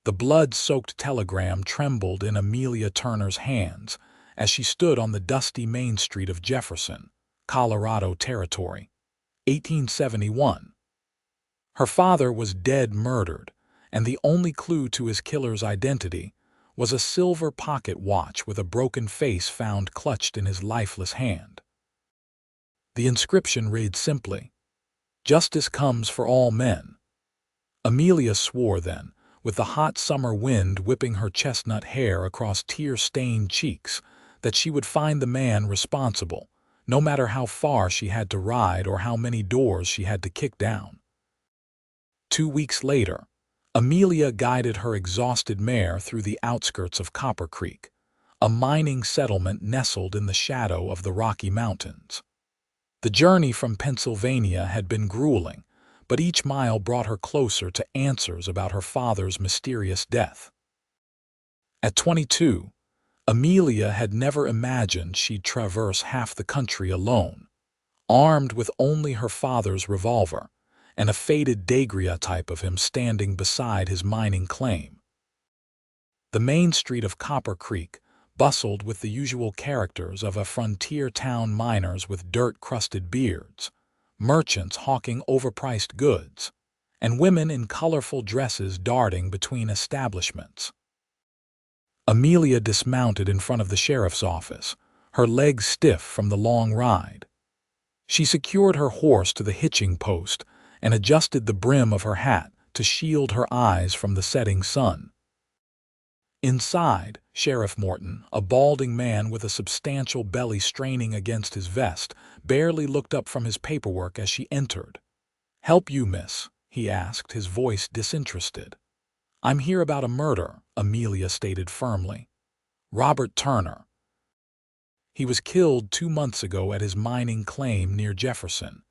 The blood-soaked telegram trembled in Amelia Turner's hands as she stood on the dusty main street of Jefferson, Colorado Territory, 1871. Her father was dead, murdered, and the only clue to his killer's identity was a silver pocket watch with a broken face found clutched in his lifeless hand. The inscription read simply, "Justice comes for all men." Amelia swore then, with the hot summer wind whipping her chestnut hair across tear-stained cheeks, that she would find the man responsible, no matter how far she had to ride or how many doors she had to kick down. 2 weeks later, Amelia guided her exhausted mare through the outskirts of Copper Creek, a mining settlement nestled in the shadow of the Rocky Mountains. The journey from Pennsylvania had been grueling, but each mile brought her closer to answers about her father's mysterious death. At 22, Amelia had never imagined she'd traverse half the country alone, armed with only her father's revolver and a faded daguerreotype of him standing beside his mining claim. The main street of Copper Creek bustled with the usual characters of a frontier town: miners with dirt-crusted beards, merchants hawking overpriced goods, and women in colorful dresses darting between establishments. Amelia dismounted in front of the sheriff's office, her legs stiff from the long ride. She secured her horse to the hitching post and adjusted the brim of her hat to shield her eyes from the setting sun. Inside, Sheriff Morton, a balding man with a substantial belly straining against his vest, barely looked up from his paperwork as she entered. "Help you, miss?" he asked, his voice disinterested. "I'm here about a murder," Amelia stated firmly. "Robert Turner. He was killed 2 months ago at his mining claim near Jefferson."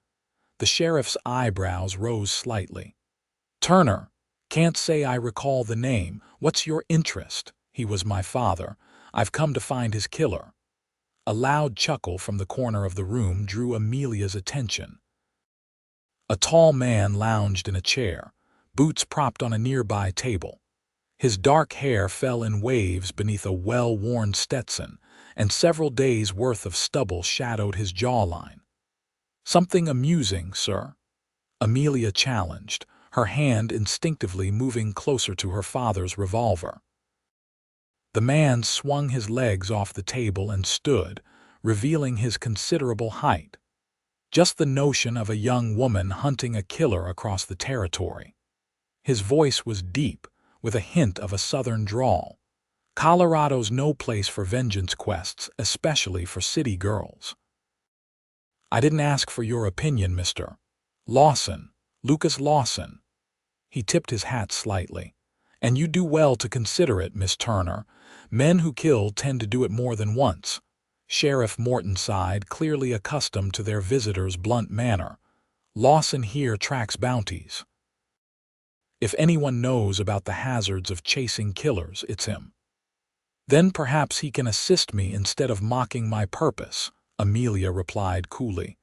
The sheriff's eyebrows rose slightly. "Turner? Can't say I recall the name. What's your interest?" "He was my father. I've come to find his killer." A loud chuckle from the corner of the room drew Amelia's attention. A tall man lounged in a chair, boots propped on a nearby table. His dark hair fell in waves beneath a well-worn Stetson, and several days' worth of stubble shadowed his jawline. "Something amusing, sir?" Amelia challenged, her hand instinctively moving closer to her father's revolver. The man swung his legs off the table and stood, revealing his considerable height. "Just the notion of a young woman hunting a killer across the territory." His voice was deep, with a hint of a southern drawl. "Colorado's no place for vengeance quests, especially for city girls." "I didn't ask for your opinion, Mr. Lawson, Lucas Lawson." He tipped his hat slightly. "And you do well to consider it, Miss Turner. Men who kill tend to do it more than once." Sheriff Morton sighed, clearly accustomed to their visitor's blunt manner. "Lawson here tracks bounties. If anyone knows about the hazards of chasing killers, it's him." "Then perhaps he can assist me instead of mocking my purpose," Amelia replied coolly.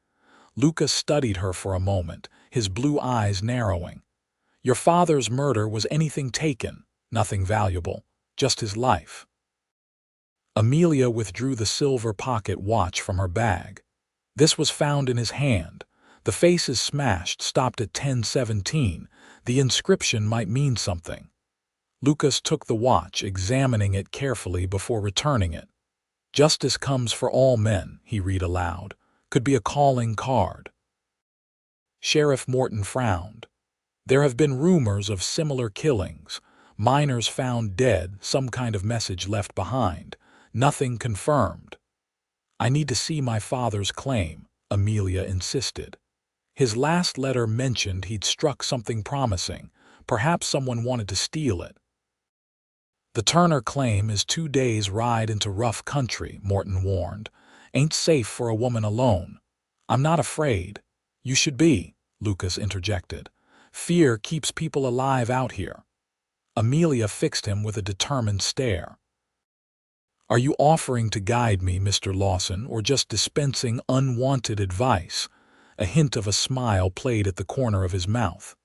Lucas studied her for a moment, his blue eyes narrowing. "Your father's murder was anything taken?" "Nothing valuable, just his life." Amelia withdrew the silver pocket watch from her bag. "This was found in his hand. The face is smashed, stopped at 10:17. The inscription might mean something." Lucas took the watch, examining it carefully before returning it. "Justice comes for all men," he read aloud. "Could be a calling card." Sheriff Morton frowned. "There have been rumors of similar killings. Miners found dead, some kind of message left behind. Nothing confirmed." "I need to see my father's claim," Amelia insisted. "His last letter mentioned he'd struck something promising. Perhaps someone wanted to steal it." "The Turner claim is 2 days' ride into rough country," Morton warned. "Ain't safe for a woman alone." "I'm not afraid." "You should be," Lucas interjected. "Fear keeps people alive out here." Amelia fixed him with a determined stare. "Are you offering to guide me, Mr. Lawson, or just dispensing unwanted advice?" A hint of a smile played at the corner of his mouth.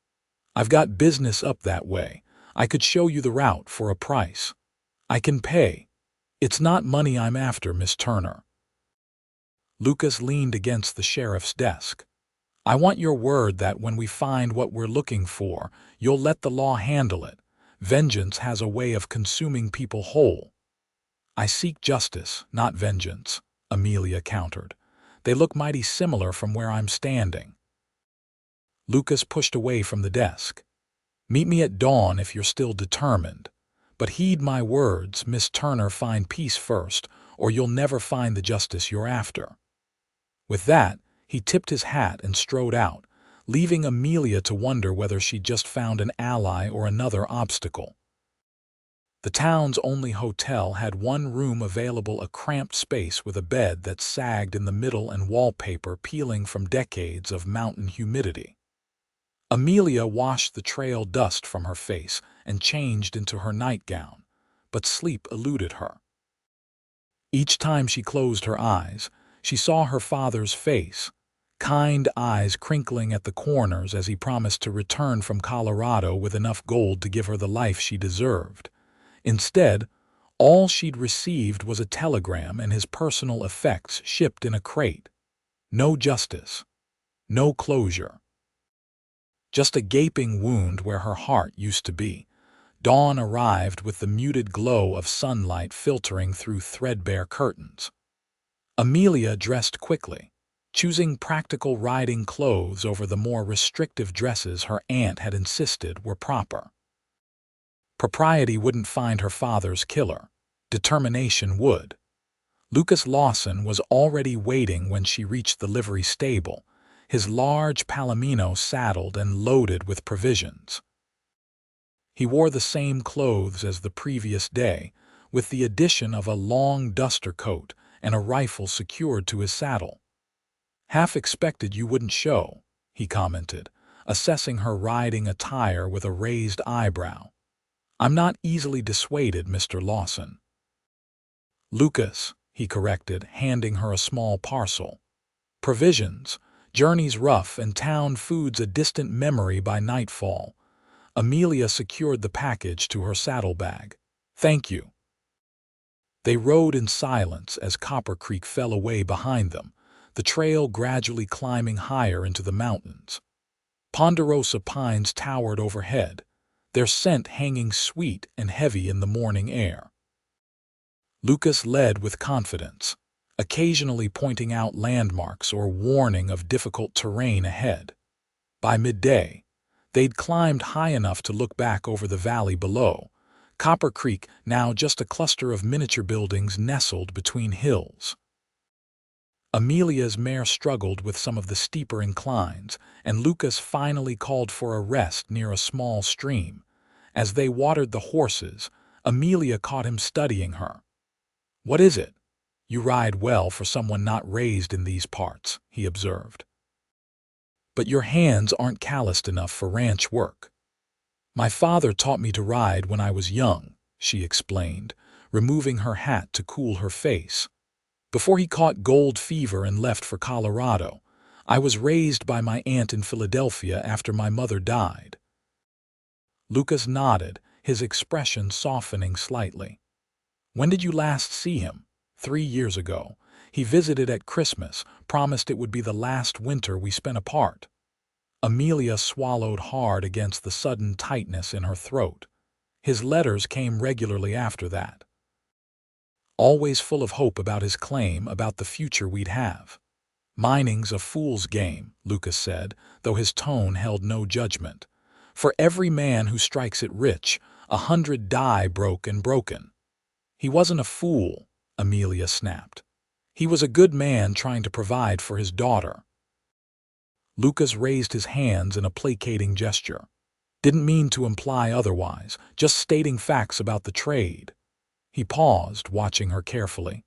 "I've got business up that way. I could show you the route for a price. I can pay. It's not money I'm after, Miss Turner." Lucas leaned against the sheriff's desk. "I want your word that when we find what we're looking for, you'll let the law handle it. Vengeance has a way of consuming people whole." "I seek justice, not vengeance," Amelia countered. "They look mighty similar from where I'm standing." Lucas pushed away from the desk. "Meet me at dawn if you're still determined. But heed my words, Miss Turner, find peace first, or you'll never find the justice you're after." With that, he tipped his hat and strode out, leaving Amelia to wonder whether she'd just found an ally or another obstacle. The town's only hotel had one room available, a cramped space with a bed that sagged in the middle and wallpaper peeling from decades of mountain humidity. Amelia washed the trail dust from her face and changed into her nightgown, but sleep eluded her. Each time she closed her eyes, she saw her father's face, kind eyes crinkling at the corners as he promised to return from Colorado with enough gold to give her the life she deserved. Instead, all she'd received was a telegram and his personal effects shipped in a crate. No justice, no closure. Just a gaping wound where her heart used to be. Dawn arrived with the muted glow of sunlight filtering through threadbare curtains. Amelia dressed quickly, choosing practical riding clothes over the more restrictive dresses her aunt had insisted were proper. Propriety wouldn't find her father's killer. Determination would. Lucas Lawson was already waiting when she reached the livery stable, his large palomino saddled and loaded with provisions. He wore the same clothes as the previous day, with the addition of a long duster coat and a rifle secured to his saddle. "Half expected you wouldn't show," he commented, assessing her riding attire with a raised eyebrow. "I'm not easily dissuaded, Mr. Lawson." "Lucas," he corrected, handing her a small parcel. "Provisions, journeys rough, and town foods a distant memory by nightfall." Amelia secured the package to her saddlebag. "Thank you." They rode in silence as Copper Creek fell away behind them, the trail gradually climbing higher into the mountains. Ponderosa pines towered overhead, their scent hanging sweet and heavy in the morning air. Lucas led with confidence, occasionally pointing out landmarks or warning of difficult terrain ahead. By midday, they'd climbed high enough to look back over the valley below, Copper Creek now just a cluster of miniature buildings nestled between hills. Amelia's mare struggled with some of the steeper inclines, and Lucas finally called for a rest near a small stream. As they watered the horses, Amelia caught him studying her. "What is it? You ride well for someone not raised in these parts," he observed. "But your hands aren't calloused enough for ranch work." "My father taught me to ride when I was young," she explained, removing her hat to cool her face. "Before he caught gold fever and left for Colorado, I was raised by my aunt in Philadelphia after my mother died." Lucas nodded, his expression softening slightly. "When did you last see him?" "3 years ago. He visited at Christmas, promised it would be the last winter we spent apart." Amelia swallowed hard against the sudden tightness in her throat. "His letters came regularly after that. Always full of hope about his claim, about the future we'd have." "Mining's a fool's game," Lucas said, though his tone held no judgment. "For every man who strikes it rich, 100 die broke and broken." "He wasn't a fool," Amelia snapped. "He was a good man trying to provide for his daughter." Lucas raised his hands in a placating gesture. "Didn't mean to imply otherwise, just stating facts about the trade." He paused, watching her carefully.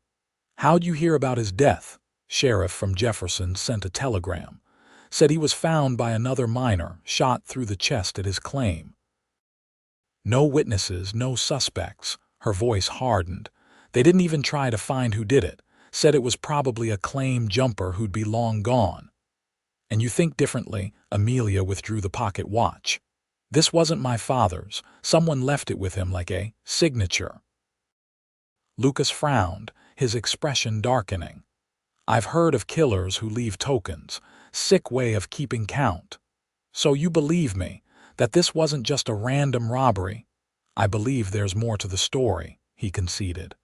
"How'd you hear about his death?" "Sheriff from Jefferson sent a telegram. Said he was found by another miner, shot through the chest at his claim." "No witnesses, no suspects." Her voice hardened. "They didn't even try to find who did it. Said it was probably a claim jumper who'd be long gone." "And you think differently?" Amelia withdrew the pocket watch. This wasn't my father's. Someone left it with him like a signature. Lucas frowned, his expression darkening. I've heard of killers who leave tokens. Sick way of keeping count. So you believe me, that this wasn't just a random robbery? I believe there's more to the story, he conceded.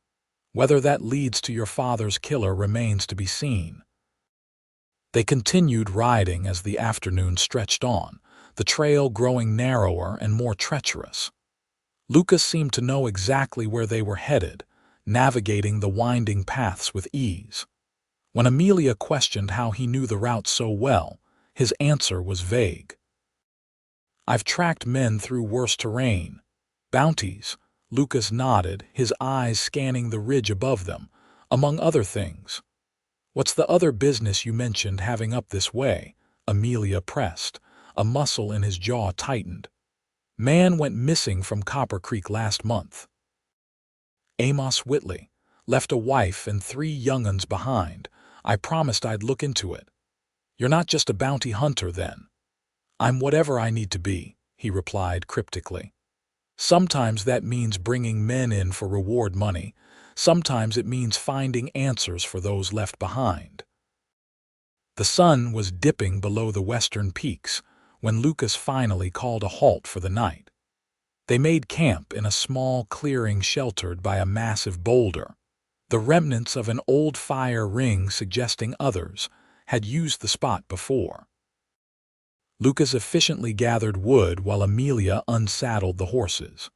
Whether that leads to your father's killer remains to be seen. They continued riding as the afternoon stretched on, the trail growing narrower and more treacherous. Lucas seemed to know exactly where they were headed, navigating the winding paths with ease. When Amelia questioned how he knew the route so well, his answer was vague. I've tracked men through worse terrain. Bounties, Lucas nodded, his eyes scanning the ridge above them, among other things. What's the other business you mentioned having up this way? Amelia pressed. A muscle in his jaw tightened. Man went missing from Copper Creek last month. Amos Whitley left a wife and 3 young'uns behind. I promised I'd look into it. You're not just a bounty hunter, then? I'm whatever I need to be, he replied cryptically. Sometimes that means bringing men in for reward money. Sometimes it means finding answers for those left behind. The sun was dipping below the western peaks when Lucas finally called a halt for the night. They made camp in a small clearing sheltered by a massive boulder, the remnants of an old fire ring suggesting others had used the spot before. Lucas efficiently gathered wood while Amelia unsaddled the horses.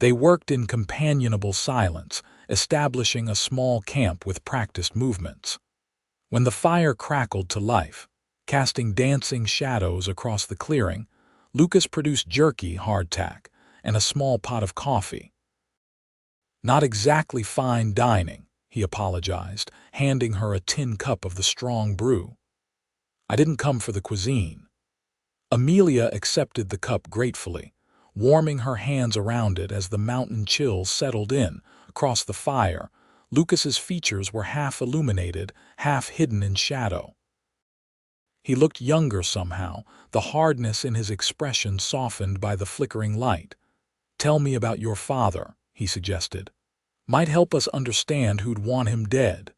They worked in companionable silence, establishing a small camp with practiced movements. When the fire crackled to life, casting dancing shadows across the clearing, Lucas produced jerky hardtack and a small pot of coffee. Not exactly fine dining, he apologized, handing her a tin cup of the strong brew. I didn't come for the cuisine. Amelia accepted the cup gratefully, warming her hands around it as the mountain chills settled in across the fire. Lucas's features were half illuminated, half hidden in shadow. He looked younger somehow, the hardness in his expression softened by the flickering light. Tell me about your father, he suggested. Might help us understand who'd want him dead.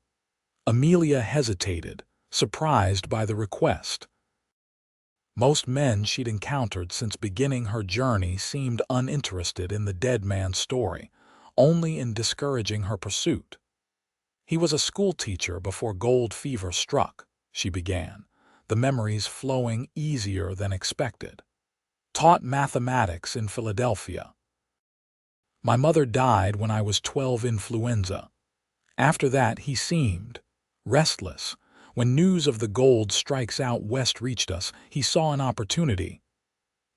Amelia hesitated, surprised by the request. Most men she'd encountered since beginning her journey seemed uninterested in the dead man's story, only in discouraging her pursuit. He was a schoolteacher before gold fever struck, she began, the memories flowing easier than expected. Taught mathematics in Philadelphia. My mother died when I was 12, influenza. After that he seemed restless. When news of the gold strikes out west reached us, he saw an opportunity.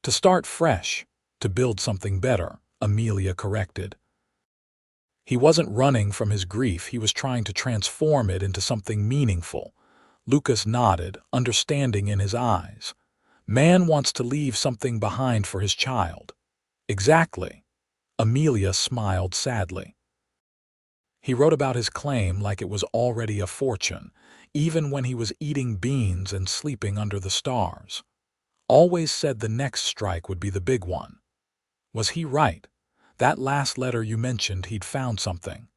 To start fresh, to build something better, Amelia corrected. He wasn't running from his grief, he was trying to transform it into something meaningful. Lucas nodded, understanding in his eyes. Man wants to leave something behind for his child. Exactly. Amelia smiled sadly. He wrote about his claim like it was already a fortune, even when he was eating beans and sleeping under the stars. Always said the next strike would be the big one. Was he right? That last letter you mentioned, he'd found something.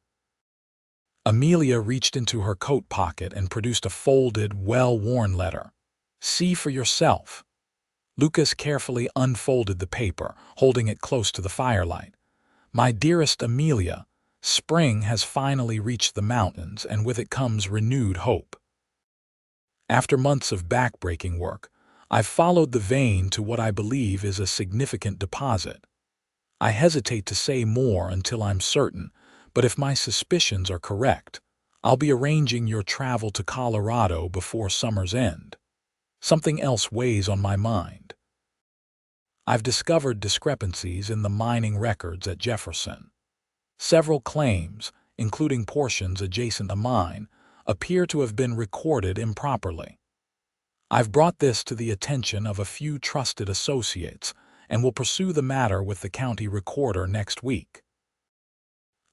Amelia reached into her coat pocket and produced a folded, well-worn letter. See for yourself. Lucas carefully unfolded the paper, holding it close to the firelight. My dearest Amelia, spring has finally reached the mountains, and with it comes renewed hope. After months of backbreaking work, I've followed the vein to what I believe is a significant deposit. I hesitate to say more until I'm certain, but if my suspicions are correct, I'll be arranging your travel to Colorado before summer's end. Something else weighs on my mind. I've discovered discrepancies in the mining records at Jefferson. Several claims, including portions adjacent to mine, appear to have been recorded improperly. I've brought this to the attention of a few trusted associates and will pursue the matter with the county recorder next week.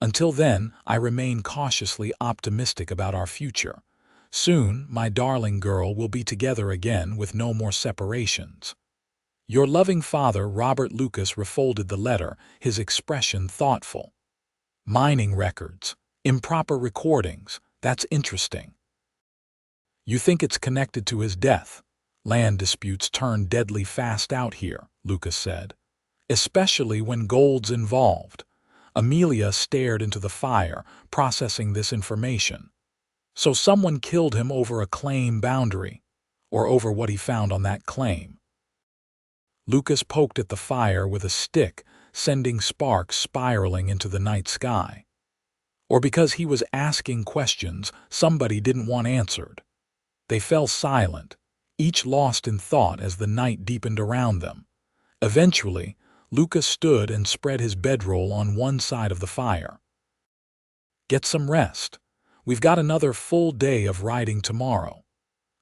Until then, I remain cautiously optimistic about our future. Soon, my darling girl will be together again with no more separations. Your loving father, Robert Lucas, refolded the letter, his expression thoughtful. Mining records. Improper recordings. That's interesting. You think it's connected to his death? Land disputes turn deadly fast out here, Lucas said. Especially when gold's involved. Amelia stared into the fire, processing this information. So someone killed him over a claim boundary, or over what he found on that claim. Lucas poked at the fire with a stick, sending sparks spiraling into the night sky. Or because he was asking questions somebody didn't want answered. They fell silent, each lost in thought as the night deepened around them. Eventually, Lucas stood and spread his bedroll on one side of the fire. Get some rest. We've got another full day of riding tomorrow.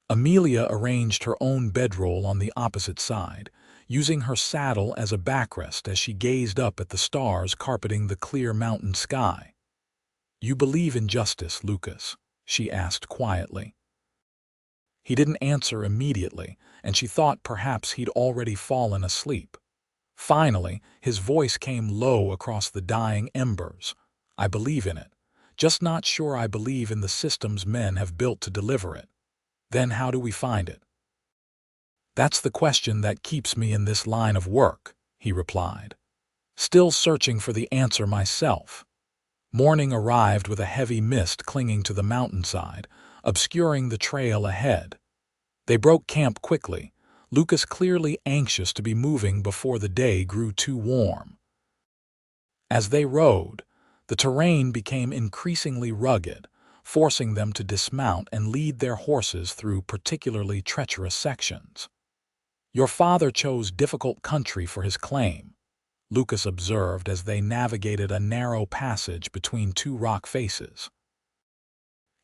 Amelia arranged her own bedroll on the opposite side, using her saddle as a backrest as she gazed up at the stars carpeting the clear mountain sky. You believe in justice, Lucas? She asked quietly. He didn't answer immediately, and she thought perhaps he'd already fallen asleep. Finally, his voice came low across the dying embers. I believe in it, just not sure I believe in the systems men have built to deliver it. Then how do we find it? That's the question that keeps me in this line of work, he replied. Still searching for the answer myself. Morning arrived with a heavy mist clinging to the mountainside, obscuring the trail ahead. They broke camp quickly, Lucas clearly anxious to be moving before the day grew too warm. As they rode, the terrain became increasingly rugged, forcing them to dismount and lead their horses through particularly treacherous sections. Your father chose difficult country for his claim, Lucas observed as they navigated a narrow passage between two rock faces.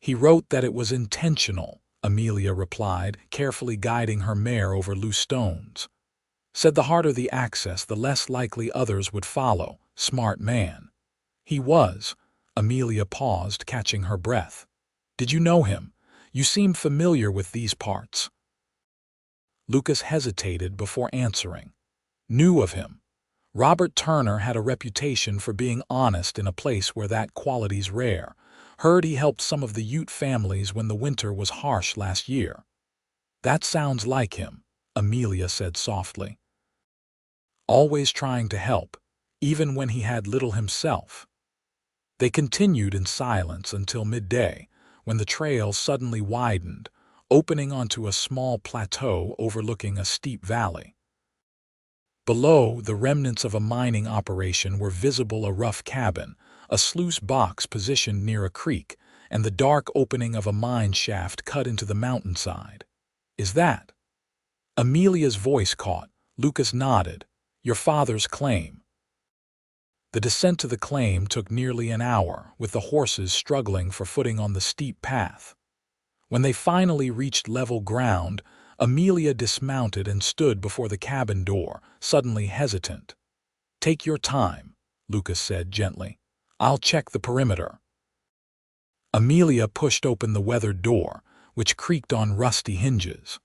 He wrote that it was intentional, Amelia replied, carefully guiding her mare over loose stones. Said the harder the access, the less likely others would follow. Smart man. He was. Amelia paused, catching her breath. Did you know him? You seem familiar with these parts. Lucas hesitated before answering. Knew of him. Robert Turner had a reputation for being honest in a place where that quality's rare. Heard he helped some of the Ute families when the winter was harsh last year. That sounds like him, Amelia said softly. Always trying to help, even when he had little himself. They continued in silence until midday, when the trail suddenly widened, opening onto a small plateau overlooking a steep valley. Below, the remnants of a mining operation were visible: a rough cabin, a sluice box positioned near a creek, and the dark opening of a mine shaft cut into the mountainside. Is that? Amelia's voice caught. Lucas nodded. Your father's claim. The descent to the claim took nearly an hour, with the horses struggling for footing on the steep path. When they finally reached level ground, Amelia dismounted and stood before the cabin door, suddenly hesitant. Take your time, Lucas said gently. I'll check the perimeter. Amelia pushed open the weathered door, which creaked on rusty hinges.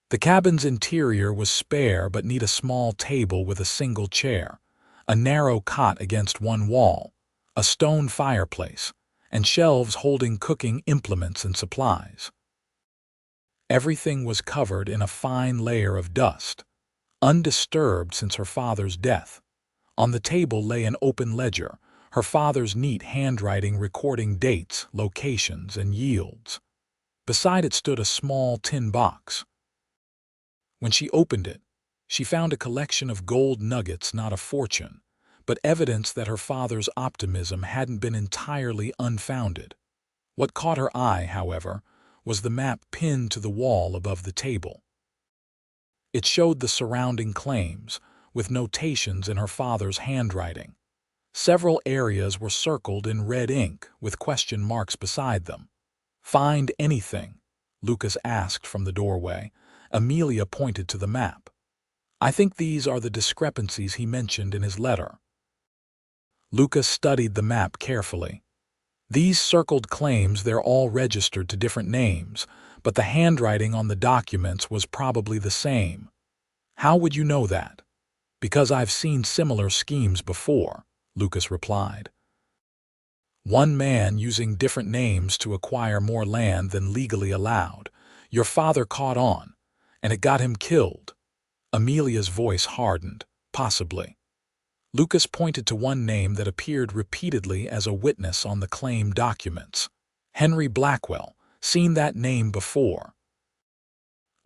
The cabin's interior was spare but neat: a small table with a single chair, a narrow cot against one wall, a stone fireplace, and shelves holding cooking implements and supplies. Everything was covered in a fine layer of dust, undisturbed since her father's death. On the table lay an open ledger, her father's neat handwriting recording dates, locations, and yields. Beside it stood a small tin box. When she opened it, she found a collection of gold nuggets, not a fortune, but evidence that her father's optimism hadn't been entirely unfounded. What caught her eye, however, was the map pinned to the wall above the table. It showed the surrounding claims, with notations in her father's handwriting. Several areas were circled in red ink, with question marks beside them. Find anything? Lucas asked from the doorway. Amelia pointed to the map. I think these are the discrepancies he mentioned in his letter. Lucas studied the map carefully. These circled claims, they're all registered to different names, but the handwriting on the documents was probably the same. How would you know that? Because I've seen similar schemes before, Lucas replied. One man using different names to acquire more land than legally allowed. Your father caught on, and it got him killed. Amelia's voice hardened. Possibly. Lucas pointed to one name that appeared repeatedly as a witness on the claim documents. Henry Blackwell. Seen that name before.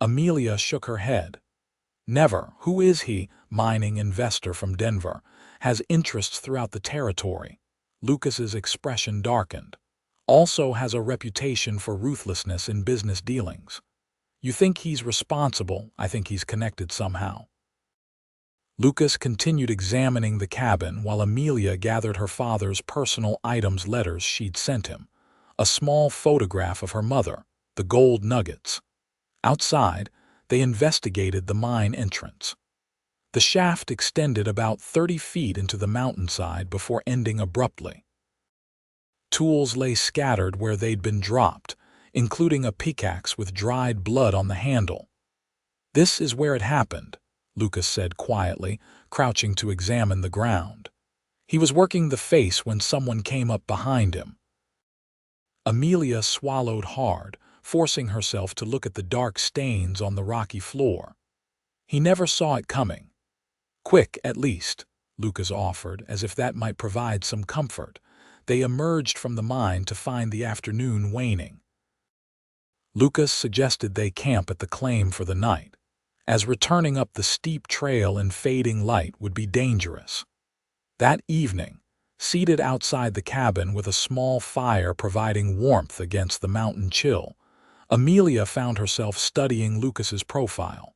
Amelia shook her head. Never. Who is he? Mining investor from Denver. Has interests throughout the territory. Lucas's expression darkened. Also has a reputation for ruthlessness in business dealings. You think he's responsible? I think he's connected somehow. Lucas continued examining the cabin while Amelia gathered her father's personal items letters she'd sent him. A small photograph of her mother, the gold nuggets. Outside, they investigated the mine entrance. The shaft extended about 30 feet into the mountainside before ending abruptly. Tools lay scattered where they'd been dropped, including a pickaxe with dried blood on the handle. This is where it happened, Lucas said quietly, crouching to examine the ground. He was working the face when someone came up behind him. Amelia swallowed hard, forcing herself to look at the dark stains on the rocky floor. He never saw it coming. Quick, at least, Lucas offered, as if that might provide some comfort. They emerged from the mine to find the afternoon waning. Lucas suggested they camp at the claim for the night, as returning up the steep trail in fading light would be dangerous. That evening, seated outside the cabin with a small fire providing warmth against the mountain chill, Amelia found herself studying Lucas's profile.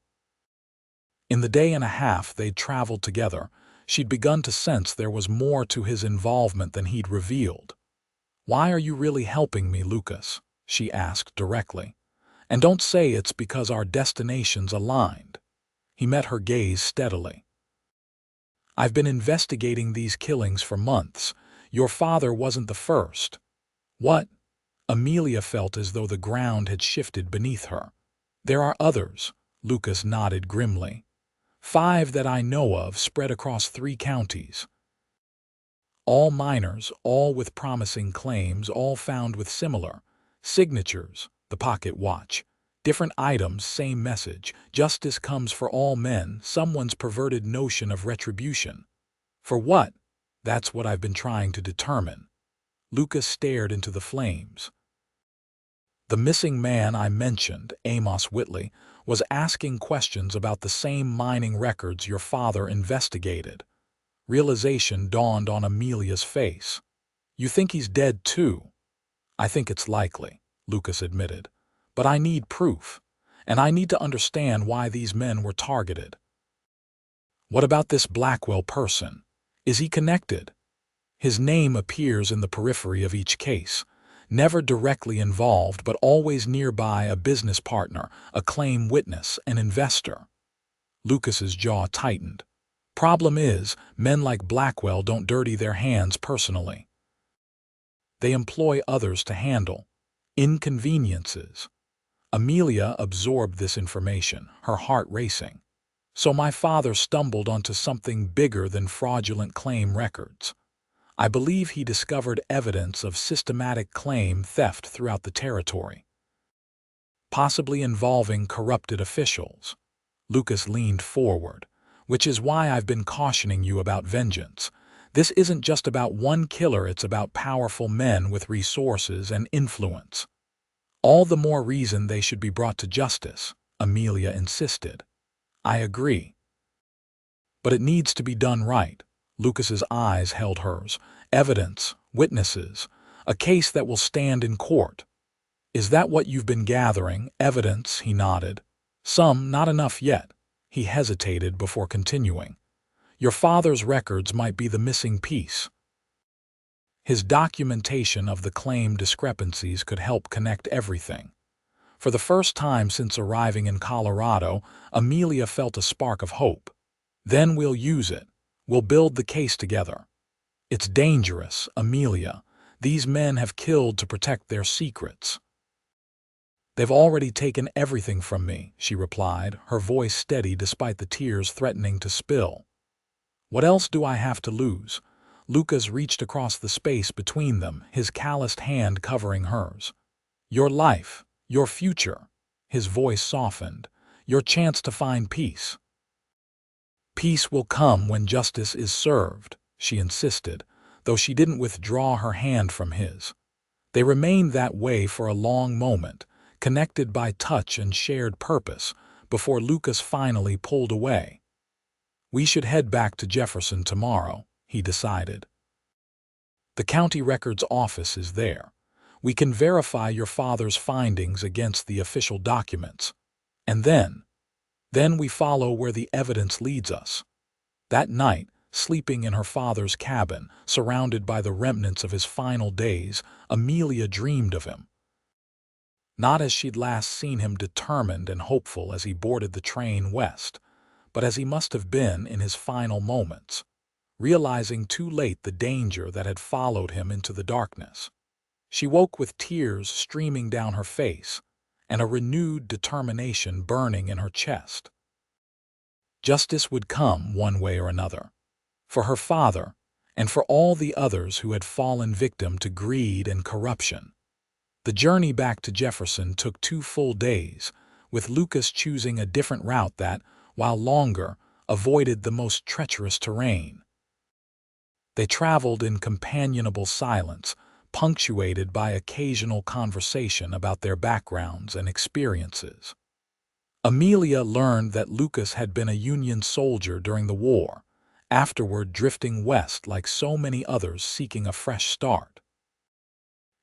In the day and a half they'd traveled together, she'd begun to sense there was more to his involvement than he'd revealed. "Why are you really helping me, Lucas?" she asked directly. "And don't say it's because our destinations aligned." He met her gaze steadily. "I've been investigating these killings for months. Your father wasn't the first." "What?" Amelia felt as though the ground had shifted beneath her. "There are others," Lucas nodded grimly. "5 that I know of, spread across 3 counties. All miners, all with promising claims, all found with similar signatures, the pocket watch. Different items, same message. Justice comes for all men, someone's perverted notion of retribution. For what? That's what I've been trying to determine." Lucas stared into the flames. "The missing man I mentioned, Amos Whitley, was asking questions about the same mining records your father investigated." Realization dawned on Amelia's face. "You think he's dead too?" "I think it's likely," Lucas admitted. "But I need proof, and I need to understand why these men were targeted." "What about this Blackwell person? Is he connected?" "His name appears in the periphery of each case. Never directly involved, but always nearby, a business partner, a claim witness, an investor." Lucas's jaw tightened. "Problem is, men like Blackwell don't dirty their hands personally. They employ others to handle inconveniences." Amelia absorbed this information, her heart racing. "So my father stumbled onto something bigger than fraudulent claim records. I believe he discovered evidence of systematic claim theft throughout the territory, possibly involving corrupted officials." Lucas leaned forward. "Which is why I've been cautioning you about vengeance. This isn't just about one killer, it's about powerful men with resources and influence. All the more reason they should be brought to justice," Amelia insisted. "I agree. But it needs to be done right." Lucas's eyes held hers. "Evidence, witnesses, a case that will stand in court." "Is that what you've been gathering? Evidence?" He nodded. "Some, not enough yet." He hesitated before continuing. "Your father's records might be the missing piece. His documentation of the claim discrepancies could help connect everything." For the first time since arriving in Colorado, Amelia felt a spark of hope. "Then we'll use it. We'll build the case together." "It's dangerous, Amelia. These men have killed to protect their secrets." "They've already taken everything from me," she replied, her voice steady despite the tears threatening to spill. "What else do I have to lose?" Lucas reached across the space between them, his calloused hand covering hers. "Your life, your future." His voice softened. "Your chance to find peace." "Peace will come when justice is served," she insisted, though she didn't withdraw her hand from his. They remained that way for a long moment, connected by touch and shared purpose, before Lucas finally pulled away. "We should head back to Jefferson tomorrow," he decided. "The county records office is there. We can verify your father's findings against the official documents. And then we follow where the evidence leads us." That night, sleeping in her father's cabin, surrounded by the remnants of his final days, Amelia dreamed of him. Not as she'd last seen him, determined and hopeful as he boarded the train west, but as he must have been in his final moments, realizing too late the danger that had followed him into the darkness. She woke with tears streaming down her face and a renewed determination burning in her chest. Justice would come one way or another, for her father and for all the others who had fallen victim to greed and corruption. The journey back to Jefferson took 2 full days, with Lucas choosing a different route that, while longer, avoided the most treacherous terrain. They traveled in companionable silence, punctuated by occasional conversation about their backgrounds and experiences. Amelia learned that Lucas had been a Union soldier during the war, afterward drifting west like so many others seeking a fresh start.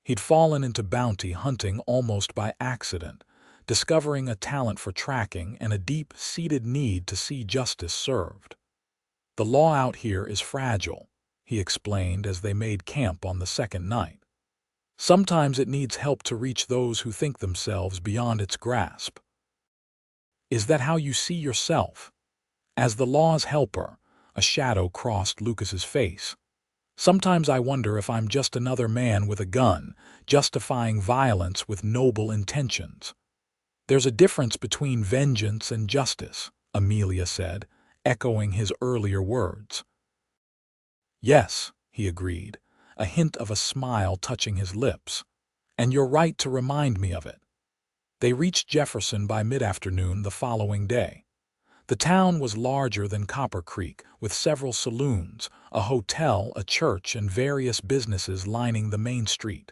He'd fallen into bounty hunting almost by accident, discovering a talent for tracking and a deep-seated need to see justice served. "The law out here is fragile," he explained as they made camp on the second night. "Sometimes it needs help to reach those who think themselves beyond its grasp." "Is that how you see yourself?" As the law's helper, a shadow crossed Lucas's face. "Sometimes I wonder if I'm just another man with a gun, justifying violence with noble intentions." "There's a difference between vengeance and justice," Amelia said, echoing his earlier words. "Yes," he agreed, a hint of a smile touching his lips. "And you're right to remind me of it." They reached Jefferson by mid-afternoon the following day. The town was larger than Copper Creek, with several saloons, a hotel, a church, and various businesses lining the main street.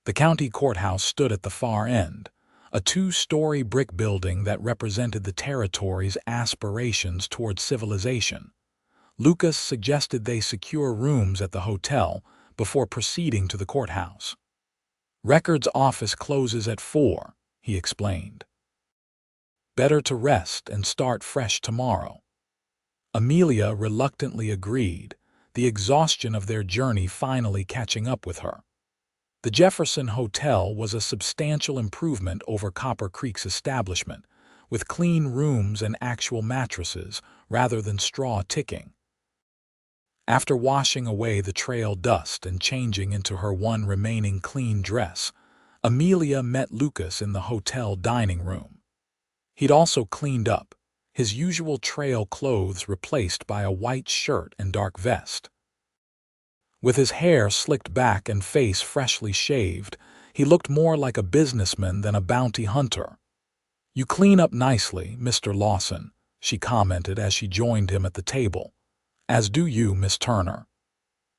The county courthouse stood at the far end, a 2-story brick building that represented the territory's aspirations toward civilization. Lucas suggested they secure rooms at the hotel before proceeding to the courthouse. "Records office closes at 4, he explained. "Better to rest and start fresh tomorrow." Amelia reluctantly agreed, the exhaustion of their journey finally catching up with her. The Jefferson Hotel was a substantial improvement over Copper Creek's establishment, with clean rooms and actual mattresses rather than straw ticking. After washing away the trail dust and changing into her one remaining clean dress, Amelia met Lucas in the hotel dining room. He'd also cleaned up, his usual trail clothes replaced by a white shirt and dark vest. With his hair slicked back and face freshly shaved, he looked more like a businessman than a bounty hunter. "You clean up nicely, Mr. Lawson," she commented as she joined him at the table. "As do you, Miss Turner."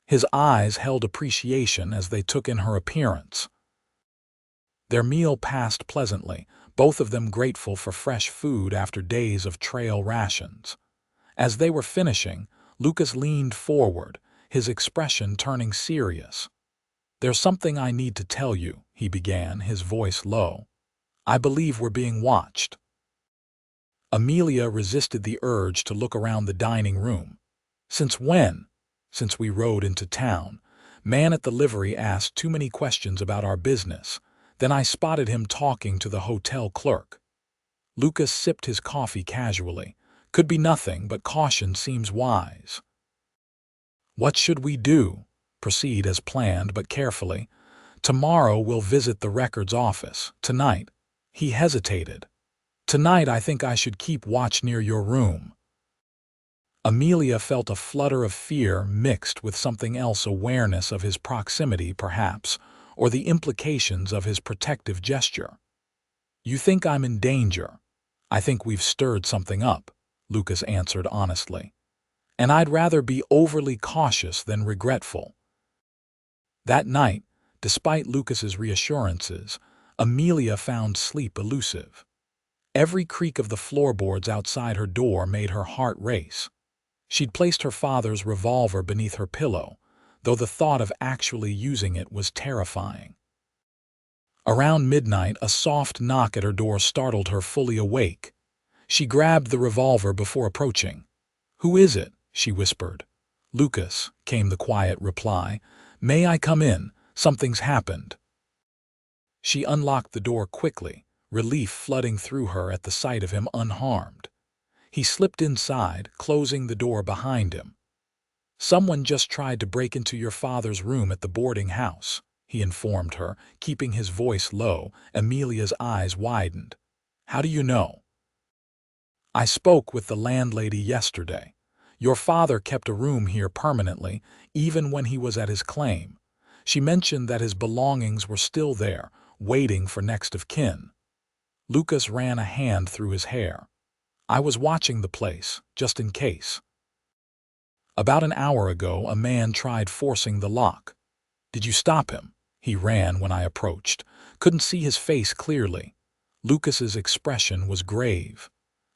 His eyes held appreciation as they took in her appearance. Their meal passed pleasantly, both of them grateful for fresh food after days of trail rations. As they were finishing, Lucas leaned forward, his expression turning serious. "There's something I need to tell you," he began, his voice low. "I believe we're being watched." Amelia resisted the urge to look around the dining room. "Since when?" "Since we rode into town. Man at the livery asked too many questions about our business. Then I spotted him talking to the hotel clerk." Lucas sipped his coffee casually. "Could be nothing, but caution seems wise." "What should we do?" "Proceed as planned, but carefully. Tomorrow we'll visit the records office. Tonight, he hesitated. Tonight I think I should keep watch near your room. Amelia felt a flutter of fear mixed with something else, awareness of his proximity perhaps, or the implications of his protective gesture. You think I'm in danger? I think we've stirred something up, Lucas answered honestly. And I'd rather be overly cautious than regretful. That night, despite Lucas's reassurances, Amelia found sleep elusive. Every creak of the floorboards outside her door made her heart race. She'd placed her father's revolver beneath her pillow, though the thought of actually using it was terrifying. Around midnight, a soft knock at her door startled her, fully awake. She grabbed the revolver before approaching. "Who is it?" she whispered. "Lucas," came the quiet reply. "May I come in? Something's happened." She unlocked the door quickly, relief flooding through her at the sight of him unharmed. He slipped inside, closing the door behind him. "Someone just tried to break into your father's room at the boarding house," he informed her, keeping his voice low. Amelia's eyes widened. "How do you know?" "I spoke with the landlady yesterday. Your father kept a room here permanently, even when he was at his claim. She mentioned that his belongings were still there, waiting for next of kin." Lucas ran a hand through his hair. "I was watching the place, just in case. About an hour ago, a man tried forcing the lock. Did you stop him?" "He ran when I approached. Couldn't see his face clearly." Lucas's expression was grave.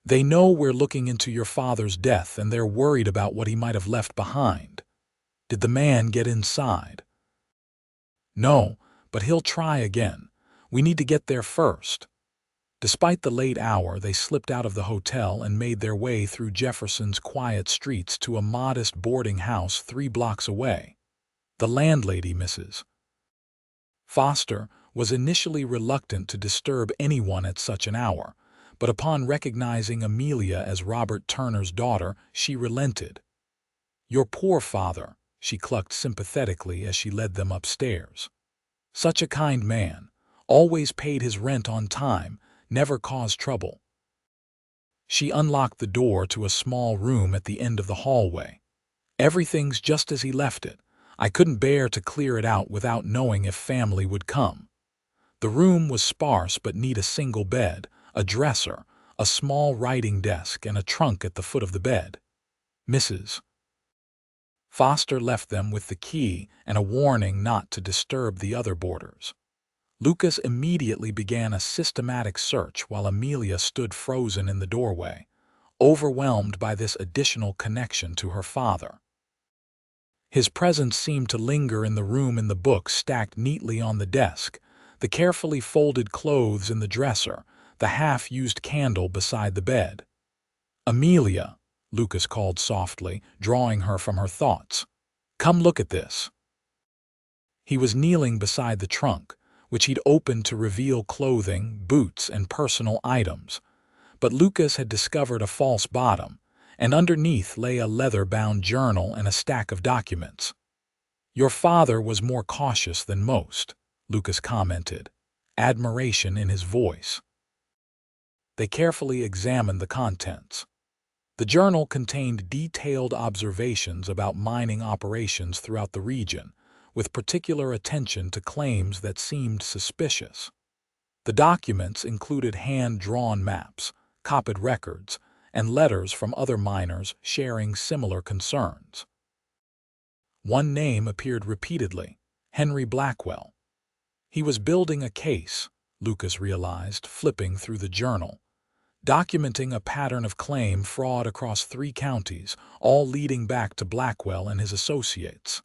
"They know we're looking into your father's death, and they're worried about what he might have left behind." "Did the man get inside?" "No, but he'll try again. We need to get there first." Despite the late hour, they slipped out of the hotel and made their way through Jefferson's quiet streets to a modest boarding house 3 blocks away. The landlady, Mrs. Foster, was initially reluctant to disturb anyone at such an hour, but upon recognizing Amelia as Robert Turner's daughter, she relented. "Your poor father," she clucked sympathetically as she led them upstairs. "Such a kind man, always paid his rent on time, never caused trouble." She unlocked the door to a small room at the end of the hallway. "Everything's just as he left it. I couldn't bear to clear it out without knowing if family would come." The room was sparse but neat: a single bed, a dresser, a small writing desk, and a trunk at the foot of the bed. Mrs. Foster left them with the key and a warning not to disturb the other boarders. Lucas immediately began a systematic search while Amelia stood frozen in the doorway, overwhelmed by this additional connection to her father. His presence seemed to linger in the room, in the books stacked neatly on the desk, the carefully folded clothes in the dresser, the half-used candle beside the bed. "Amelia," Lucas called softly, drawing her from her thoughts. "Come look at this." He was kneeling beside the trunk, which he'd opened to reveal clothing, boots, and personal items. But Lucas had discovered a false bottom, and underneath lay a leather-bound journal and a stack of documents. "Your father was more cautious than most," Lucas commented, admiration in his voice. They carefully examined the contents. The journal contained detailed observations about mining operations throughout the region, with particular attention to claims that seemed suspicious. The documents included hand-drawn maps, copied records, and letters from other miners sharing similar concerns. One name appeared repeatedly: Henry Blackwell. He was building a case, Lucas realized, flipping through the journal, documenting a pattern of claim fraud across 3 counties, all leading back to Blackwell and his associates.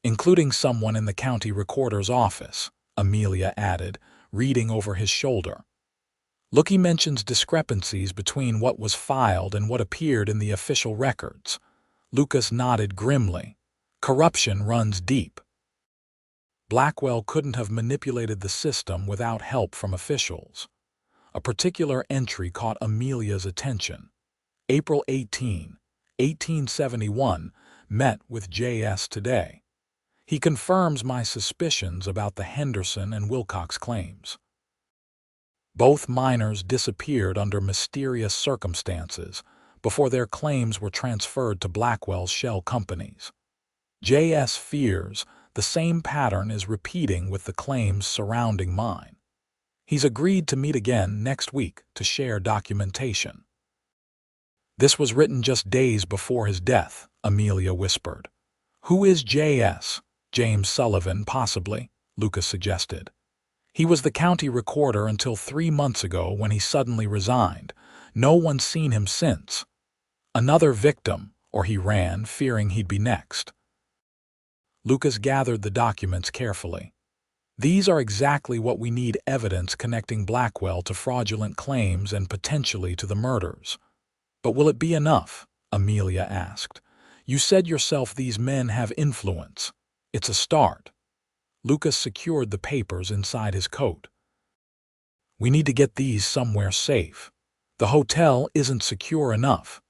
"Including someone in the county recorder's office," Amelia added, reading over his shoulder. "Look, he mentions discrepancies between what was filed and what appeared in the official records." Lucas nodded grimly. "Corruption runs deep." Blackwell couldn't have manipulated the system without help from officials. A particular entry caught Amelia's attention. April 18, 1871, met with J.S. today. He confirms my suspicions about the Henderson and Wilcox claims. Both miners disappeared under mysterious circumstances before their claims were transferred to Blackwell's shell companies. J.S. fears the same pattern is repeating with the claims surrounding mine. He's agreed to meet again next week to share documentation. This was written just days before his death, Amelia whispered. Who is J.S.? James Sullivan, possibly, Lucas suggested. He was the county recorder until 3 months ago when he suddenly resigned. No one's seen him since. Another victim, or he ran, fearing he'd be next. Lucas gathered the documents carefully. These are exactly what we need: evidence connecting Blackwell to fraudulent claims and potentially to the murders. But will it be enough? Amelia asked. You said yourself these men have influence. It's a start. Lucas secured the papers inside his coat. We need to get these somewhere safe. The hotel isn't secure enough.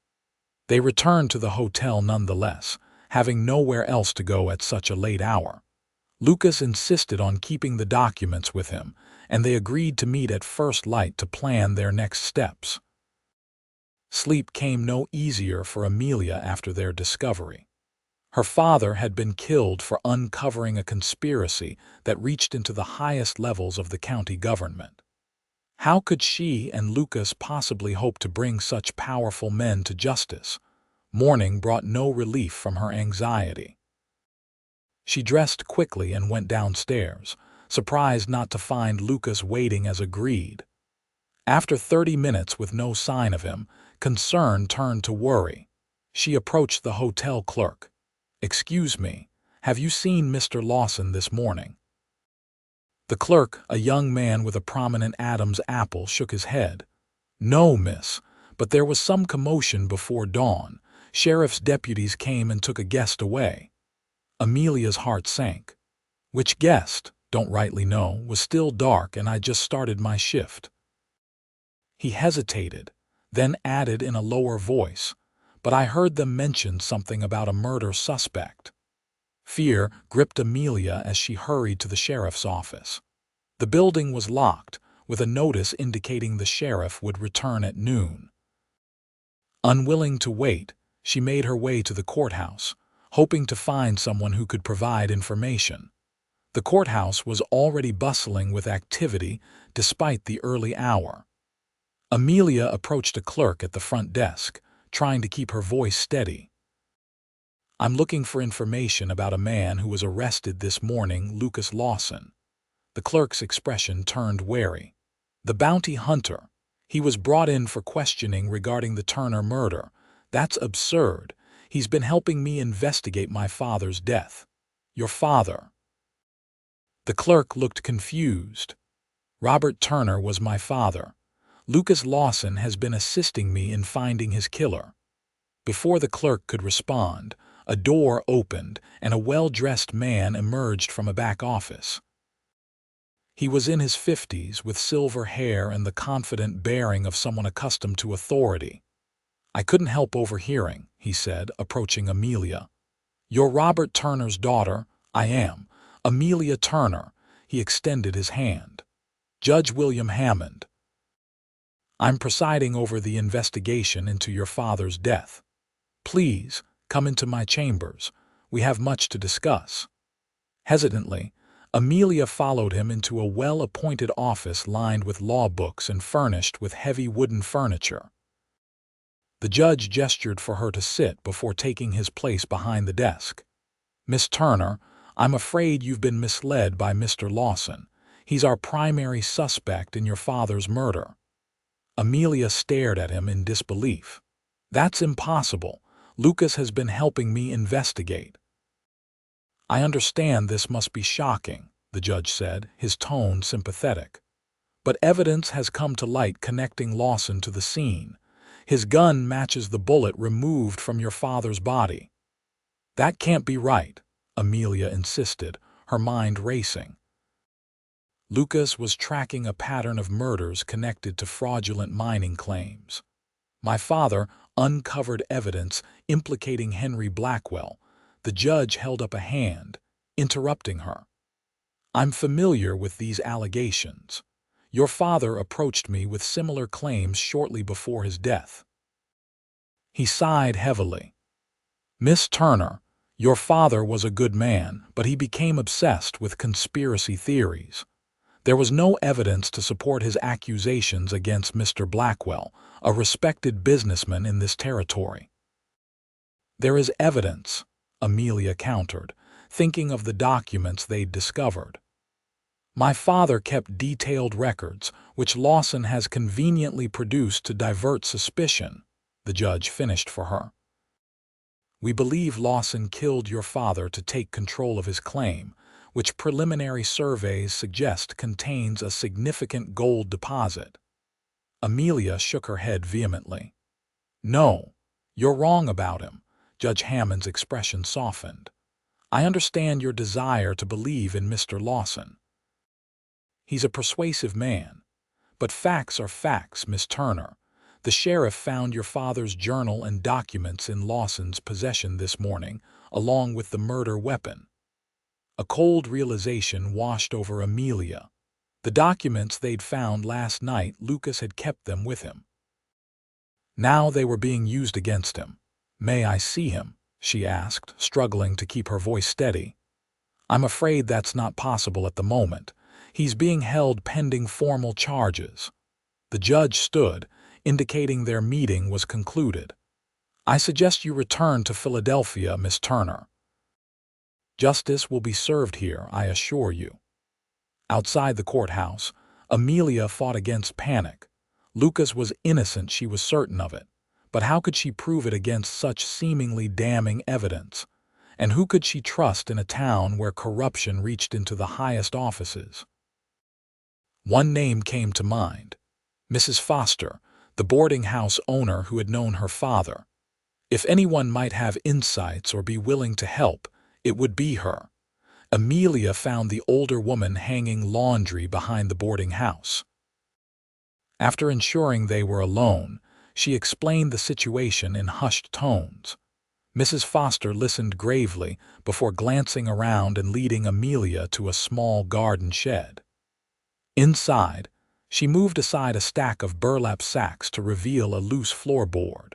They returned to the hotel nonetheless, having nowhere else to go at such a late hour. Lucas insisted on keeping the documents with him, and they agreed to meet at first light to plan their next steps. Sleep came no easier for Amelia after their discovery. Her father had been killed for uncovering a conspiracy that reached into the highest levels of the county government. How could she and Lucas possibly hope to bring such powerful men to justice? Morning brought no relief from her anxiety. She dressed quickly and went downstairs, surprised not to find Lucas waiting as agreed. After 30 minutes with no sign of him, concern turned to worry. She approached the hotel clerk. Excuse me, have you seen Mr. Lawson this morning? The clerk, a young man with a prominent Adam's apple, shook his head. No, miss, but there was some commotion before dawn. Sheriff's deputies came and took a guest away. Amelia's heart sank. Which guest? Don't rightly know, was still dark and I just started my shift. He hesitated, then added in a lower voice, but I heard them mention something about a murder suspect. Fear gripped Amelia as she hurried to the sheriff's office. The building was locked, with a notice indicating the sheriff would return at noon. Unwilling to wait, she made her way to the courthouse, hoping to find someone who could provide information. The courthouse was already bustling with activity despite the early hour. Amelia approached a clerk at the front desk, trying to keep her voice steady. I'm looking for information about a man who was arrested this morning, Lucas Lawson. The clerk's expression turned wary. The bounty hunter. He was brought in for questioning regarding the Turner murder. That's absurd. He's been helping me investigate my father's death. Your father. The clerk looked confused. Robert Turner was my father. Lucas Lawson has been assisting me in finding his killer. Before the clerk could respond, a door opened and a well-dressed man emerged from a back office. He was in his 50s with silver hair and the confident bearing of someone accustomed to authority. I couldn't help overhearing, he said, approaching Amelia. You're Robert Turner's daughter? I am. Amelia Turner. He extended his hand. Judge William Hammond. I'm presiding over the investigation into your father's death. Please, come into my chambers. We have much to discuss. Hesitantly, Amelia followed him into a well-appointed office lined with law books and furnished with heavy wooden furniture. The judge gestured for her to sit before taking his place behind the desk. Miss Turner, I'm afraid you've been misled by Mr. Lawson. He's our primary suspect in your father's murder. Amelia stared at him in disbelief. That's impossible. Lucas has been helping me investigate. I understand this must be shocking, the judge said, his tone sympathetic. But evidence has come to light connecting Lawson to the scene. His gun matches the bullet removed from your father's body. That can't be right, Amelia insisted, her mind racing. Lucas was tracking a pattern of murders connected to fraudulent mining claims. My father uncovered evidence implicating Henry Blackwell. The judge held up a hand. interrupting her. "I'm familiar with these allegations. Your father approached me with similar claims shortly before his death." He sighed heavily. "Miss Turner, your father was a good man, but he became obsessed with conspiracy theories. There was no evidence to support his accusations against Mr. Blackwell, a respected businessman in this territory." "There is evidence," Amelia countered, thinking of the documents they'd discovered. "My father kept detailed records, which Lawson has conveniently produced to divert suspicion," the judge finished for her. "We believe Lawson killed your father to take control of his claim, which preliminary surveys suggest contains a significant gold deposit." Amelia shook her head vehemently. "No, you're wrong about him." Judge Hammond's expression softened. "I understand your desire to believe in Mr. Lawson. He's a persuasive man. But facts are facts, Miss Turner. The sheriff found your father's journal and documents in Lawson's possession this morning, along with the murder weapon." A cold realization washed over Amelia. The documents they'd found last night, Lucas had kept them with him. Now they were being used against him. "May I see him?" she asked, struggling to keep her voice steady. "I'm afraid that's not possible at the moment. He's being held pending formal charges." The judge stood, indicating their meeting was concluded. "I suggest you return to Philadelphia, Miss Turner. Justice will be served here, I assure you." Outside the courthouse, Amelia fought against panic. Lucas was innocent, she was certain of it. But how could she prove it against such seemingly damning evidence? And who could she trust in a town where corruption reached into the highest offices? One name came to mind: Mrs. Foster, the boarding house owner who had known her father. If anyone might have insights or be willing to help, it would be her. Amelia found the older woman hanging laundry behind the boarding house. After ensuring they were alone, she explained the situation in hushed tones. Mrs. Foster listened gravely before glancing around and leading Amelia to a small garden shed. Inside, she moved aside a stack of burlap sacks to reveal a loose floorboard.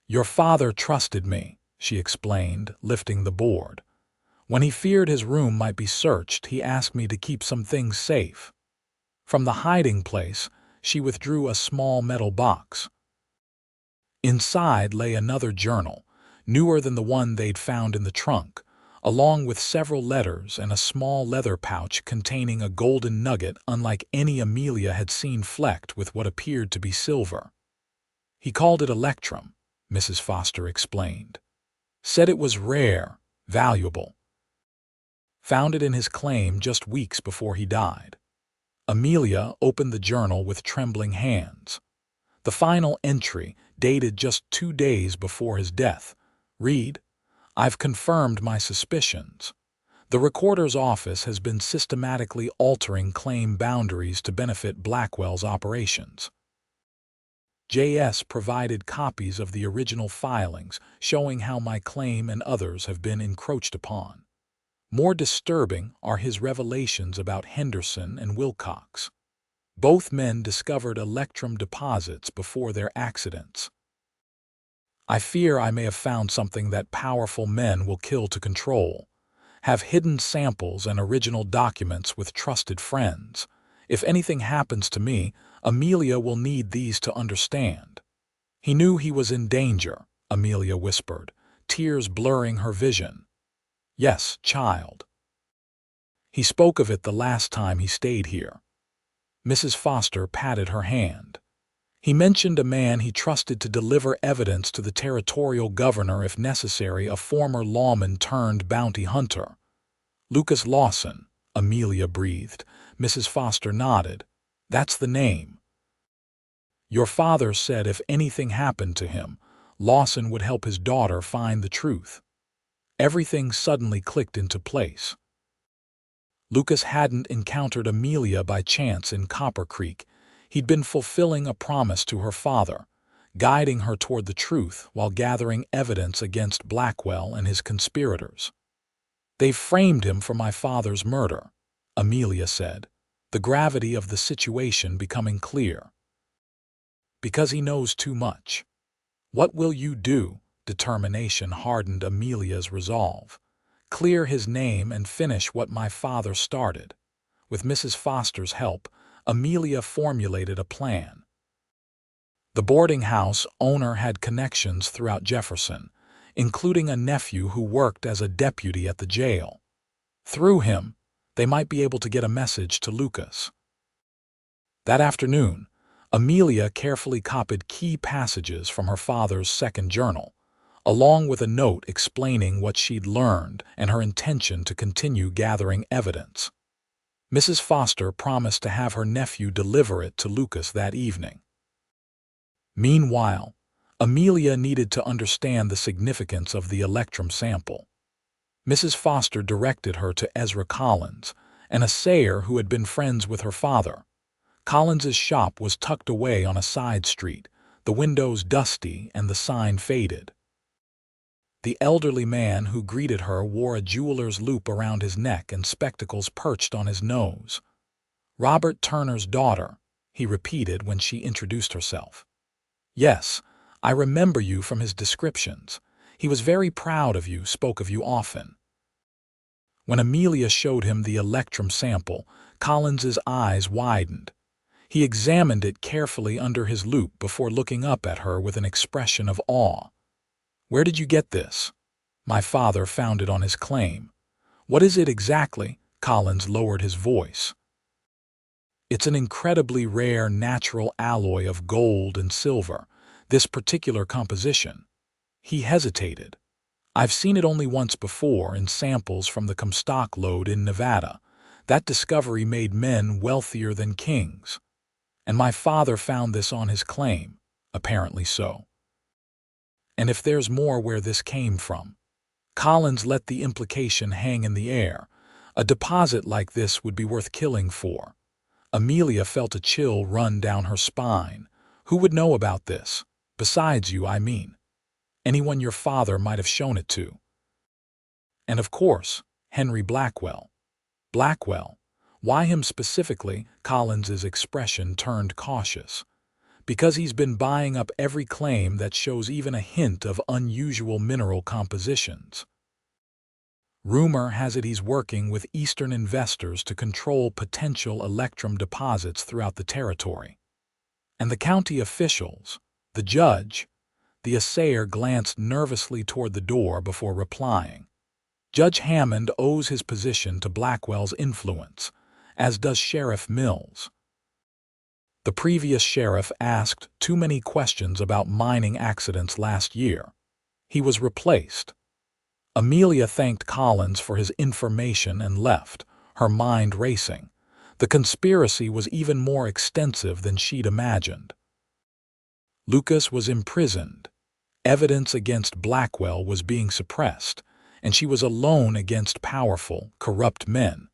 "Your father trusted me," she explained, lifting the board. "When he feared his room might be searched, he asked me to keep some things safe." From the hiding place, she withdrew a small metal box. Inside lay another journal, newer than the one they'd found in the trunk, along with several letters and a small leather pouch containing a golden nugget unlike any Amelia had seen, flecked with what appeared to be silver. "He called it electrum," Mrs. Foster explained. "Said it was rare, valuable. Found it in his claim just weeks before he died." Amelia opened the journal with trembling hands. The final entry, dated just 2 days before his death, read, "I've confirmed my suspicions. The recorder's office has been systematically altering claim boundaries to benefit Blackwell's operations. J.S. provided copies of the original filings showing how my claim and others have been encroached upon. More disturbing are his revelations about Henderson and Wilcox. Both men discovered electrum deposits before their accidents. I fear I may have found something that powerful men will kill to control. Have hidden samples and original documents with trusted friends. If anything happens to me, Amelia will need these to understand." "He knew he was in danger," Amelia whispered, tears blurring her vision. "Yes, child. He spoke of it the last time he stayed here." Mrs. Foster patted her hand. "He mentioned a man he trusted to deliver evidence to the territorial governor if necessary, a former lawman turned bounty hunter." "Lucas Lawson," Amelia breathed. Mrs. Foster nodded. "That's the name. Your father said if anything happened to him, Lawson would help his daughter find the truth." Everything suddenly clicked into place. Lucas hadn't encountered Amelia by chance in Copper Creek. He'd been fulfilling a promise to her father, guiding her toward the truth while gathering evidence against Blackwell and his conspirators. "They've framed him for my father's murder," Amelia said, the gravity of the situation becoming clear. "Because he knows too much." "What will you do?" Determination hardened Amelia's resolve. "Clear his name and finish what my father started." With Mrs. Foster's help, Amelia formulated a plan. The boarding house owner had connections throughout Jefferson, including a nephew who worked as a deputy at the jail. Through him, they might be able to get a message to Lucas. That afternoon, Amelia carefully copied key passages from her father's second journal, along with a note explaining what she'd learned and her intention to continue gathering evidence. Mrs. Foster promised to have her nephew deliver it to Lucas that evening. Meanwhile, Amelia needed to understand the significance of the electrum sample. Mrs. Foster directed her to Ezra Collins, an assayer who had been friends with her father. Collins's shop was tucked away on a side street, the windows dusty and the sign faded. The elderly man who greeted her wore a jeweler's loop around his neck and spectacles perched on his nose. "Robert Turner's daughter," he repeated when she introduced herself. "Yes, I remember you from his descriptions. He was very proud of you, spoke of you often." When Amelia showed him the electrum sample, Collins's eyes widened. He examined it carefully under his loupe before looking up at her with an expression of awe. "Where did you get this?" "My father found it on his claim." "What is it exactly?" Collins lowered his voice. "It's an incredibly rare natural alloy of gold and silver, this particular composition." He hesitated. "I've seen it only once before in samples from the Comstock lode in Nevada. That discovery made men wealthier than kings. And my father found this on his claim." "Apparently so." "And if there's more where this came from?" Collins let the implication hang in the air. "A deposit like this would be worth killing for." Amelia felt a chill run down her spine. "Who would know about this? Besides you, I mean. Anyone your father might have shown it to." "And of course, Henry Blackwell." "Blackwell? Why him specifically?" Collins's expression turned cautious. "Because he's been buying up every claim that shows even a hint of unusual mineral compositions. Rumor has it he's working with Eastern investors to control potential electrum deposits throughout the territory. And the county officials, the judge." The assayer glanced nervously toward the door before replying. "Judge Hammond owes his position to Blackwell's influence, as does Sheriff Mills. The previous sheriff asked too many questions about mining accidents last year. He was replaced." Amelia thanked Collins for his information and left, her mind racing. The conspiracy was even more extensive than she'd imagined. Lucas was imprisoned. Evidence against Blackwell was being suppressed, and she was alone against powerful, corrupt men.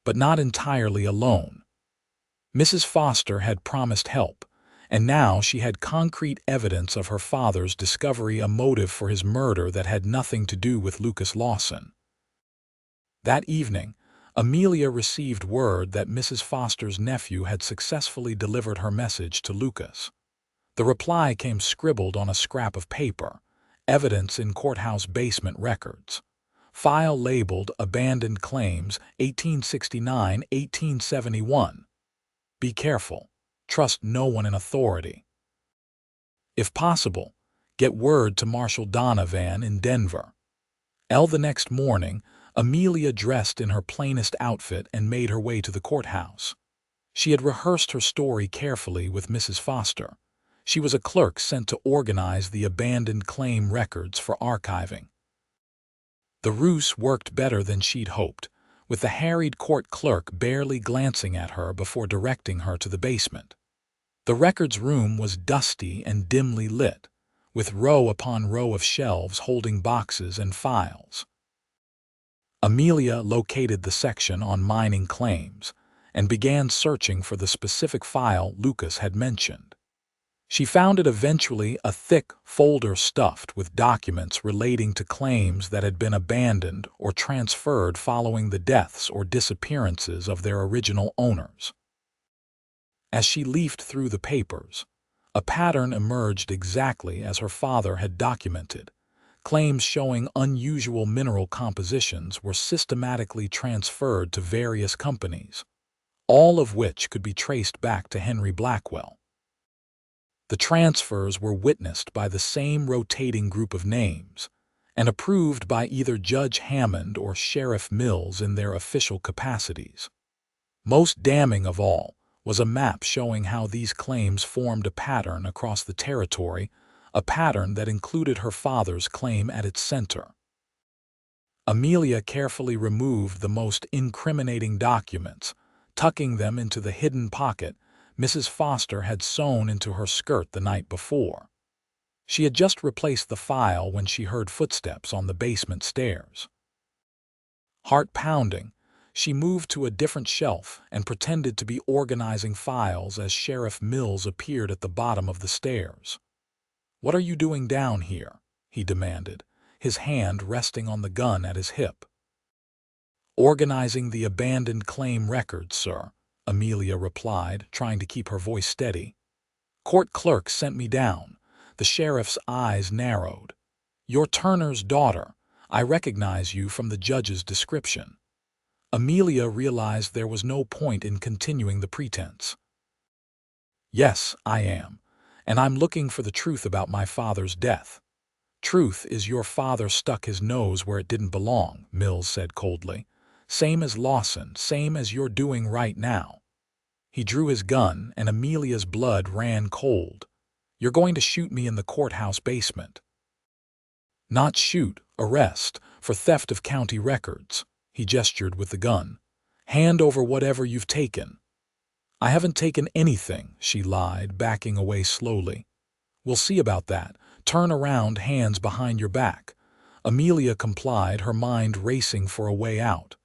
But not entirely alone. Mrs. Foster had promised help, and now she had concrete evidence of her father's discovery a motive for his murder that had nothing to do with Lucas Lawson. That evening, Amelia received word that Mrs. Foster's nephew had successfully delivered her message to Lucas. The reply came scribbled on a scrap of paper, evidence in courthouse basement records. File labeled Abandoned Claims 1869-1871. Be careful. Trust no one in authority. If possible, get word to Marshal Donovan in Denver. The next morning, Amelia dressed in her plainest outfit and made her way to the courthouse. She had rehearsed her story carefully with Mrs. Foster. She was a clerk sent to organize the abandoned claim records for archiving. The ruse worked better than she'd hoped, with the harried court clerk barely glancing at her before directing her to the basement. The records room was dusty and dimly lit, with row upon row of shelves holding boxes and files. Amelia located the section on mining claims and began searching for the specific file Lucas had mentioned. She found it eventually a thick folder stuffed with documents relating to claims that had been abandoned or transferred following the deaths or disappearances of their original owners. As she leafed through the papers, a pattern emerged exactly as her father had documented. Claims showing unusual mineral compositions were systematically transferred to various companies, all of which could be traced back to Henry Blackwell. The transfers were witnessed by the same rotating group of names and approved by either Judge Hammond or Sheriff Mills in their official capacities. Most damning of all was a map showing how these claims formed a pattern across the territory, a pattern that included her father's claim at its center. Amelia carefully removed the most incriminating documents, tucking them into the hidden pocket Mrs. Foster had sewn into her skirt the night before. She had just replaced the file when she heard footsteps on the basement stairs. Heart pounding, she moved to a different shelf and pretended to be organizing files as Sheriff Mills appeared at the bottom of the stairs. "What are you doing down here?" he demanded, his hand resting on the gun at his hip. "Organizing the abandoned claim records, sir," Amelia replied, trying to keep her voice steady. "Court clerk sent me down." The sheriff's eyes narrowed. "You're Turner's daughter. I recognize you from the judge's description." Amelia realized there was no point in continuing the pretense. "Yes, I am, and I'm looking for the truth about my father's death." "Truth is your father stuck his nose where it didn't belong," Mills said coldly. "Same as Lawson, same as you're doing right now." He drew his gun, and Amelia's blood ran cold. "You're going to shoot me in the courthouse basement." "Not shoot, arrest, for theft of county records." He gestured with the gun. "Hand over whatever you've taken." "I haven't taken anything," she lied, backing away slowly. "We'll see about that. Turn around, hands behind your back." Amelia complied, her mind racing for a way out.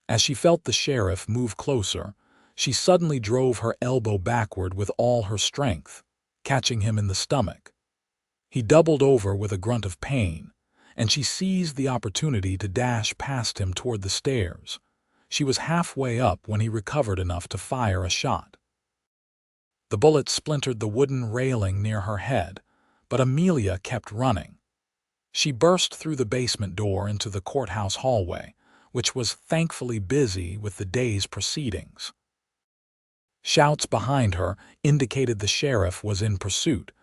As she felt the sheriff move closer, she suddenly drove her elbow backward with all her strength, catching him in the stomach. He doubled over with a grunt of pain, and she seized the opportunity to dash past him toward the stairs. She was halfway up when he recovered enough to fire a shot. The bullet splintered the wooden railing near her head, but Amelia kept running. She burst through the basement door into the courthouse hallway, which was thankfully busy with the day's proceedings. Shouts behind her indicated the sheriff was in pursuit,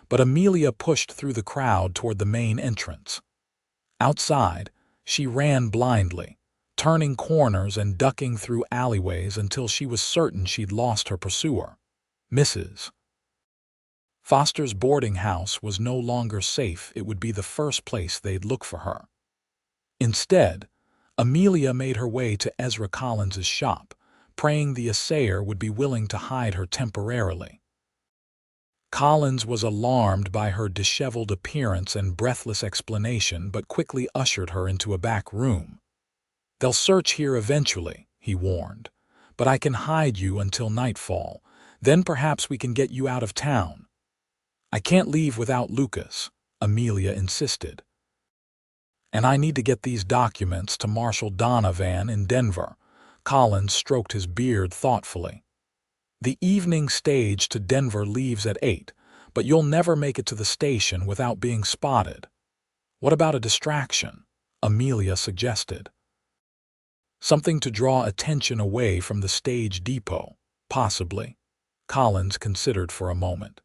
but Amelia pushed through the crowd toward the main entrance. Outside, she ran blindly, turning corners and ducking through alleyways until she was certain she'd lost her pursuer. Mrs. Foster's boarding house was no longer safe. It would be the first place they'd look for her. Instead, Amelia made her way to Ezra Collins's shop, praying the assayer would be willing to hide her temporarily. Collins was alarmed by her disheveled appearance and breathless explanation, but quickly ushered her into a back room. "They'll search here eventually," he warned, "but I can hide you until nightfall. Then perhaps we can get you out of town." "I can't leave without Lucas," Amelia insisted. "And I need to get these documents to Marshal Donovan in Denver." Collins stroked his beard thoughtfully. "The evening stage to Denver leaves at 8, but you'll never make it to the station without being spotted." "What about a distraction?" Amelia suggested. "Something to draw attention away from the stage depot, possibly." Collins considered for a moment.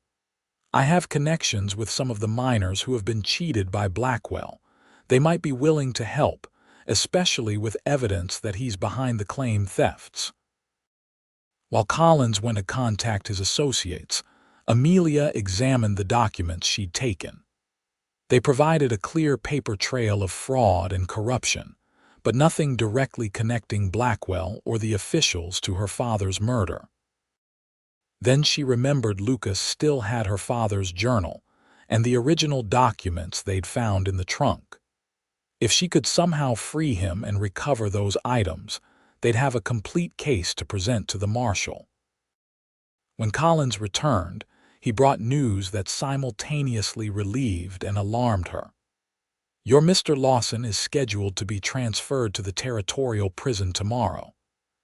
"I have connections with some of the miners who have been cheated by Blackwell. They might be willing to help, especially with evidence that he's behind the claim thefts." While Collins went to contact his associates, Amelia examined the documents she'd taken. They provided a clear paper trail of fraud and corruption, but nothing directly connecting Blackwell or the officials to her father's murder. Then she remembered Lucas still had her father's journal and the original documents they'd found in the trunk. If she could somehow free him and recover those items, they'd have a complete case to present to the marshal. When Collins returned, He brought news that simultaneously relieved and alarmed her. "Your Mr. Lawson is scheduled to be transferred to the territorial prison tomorrow.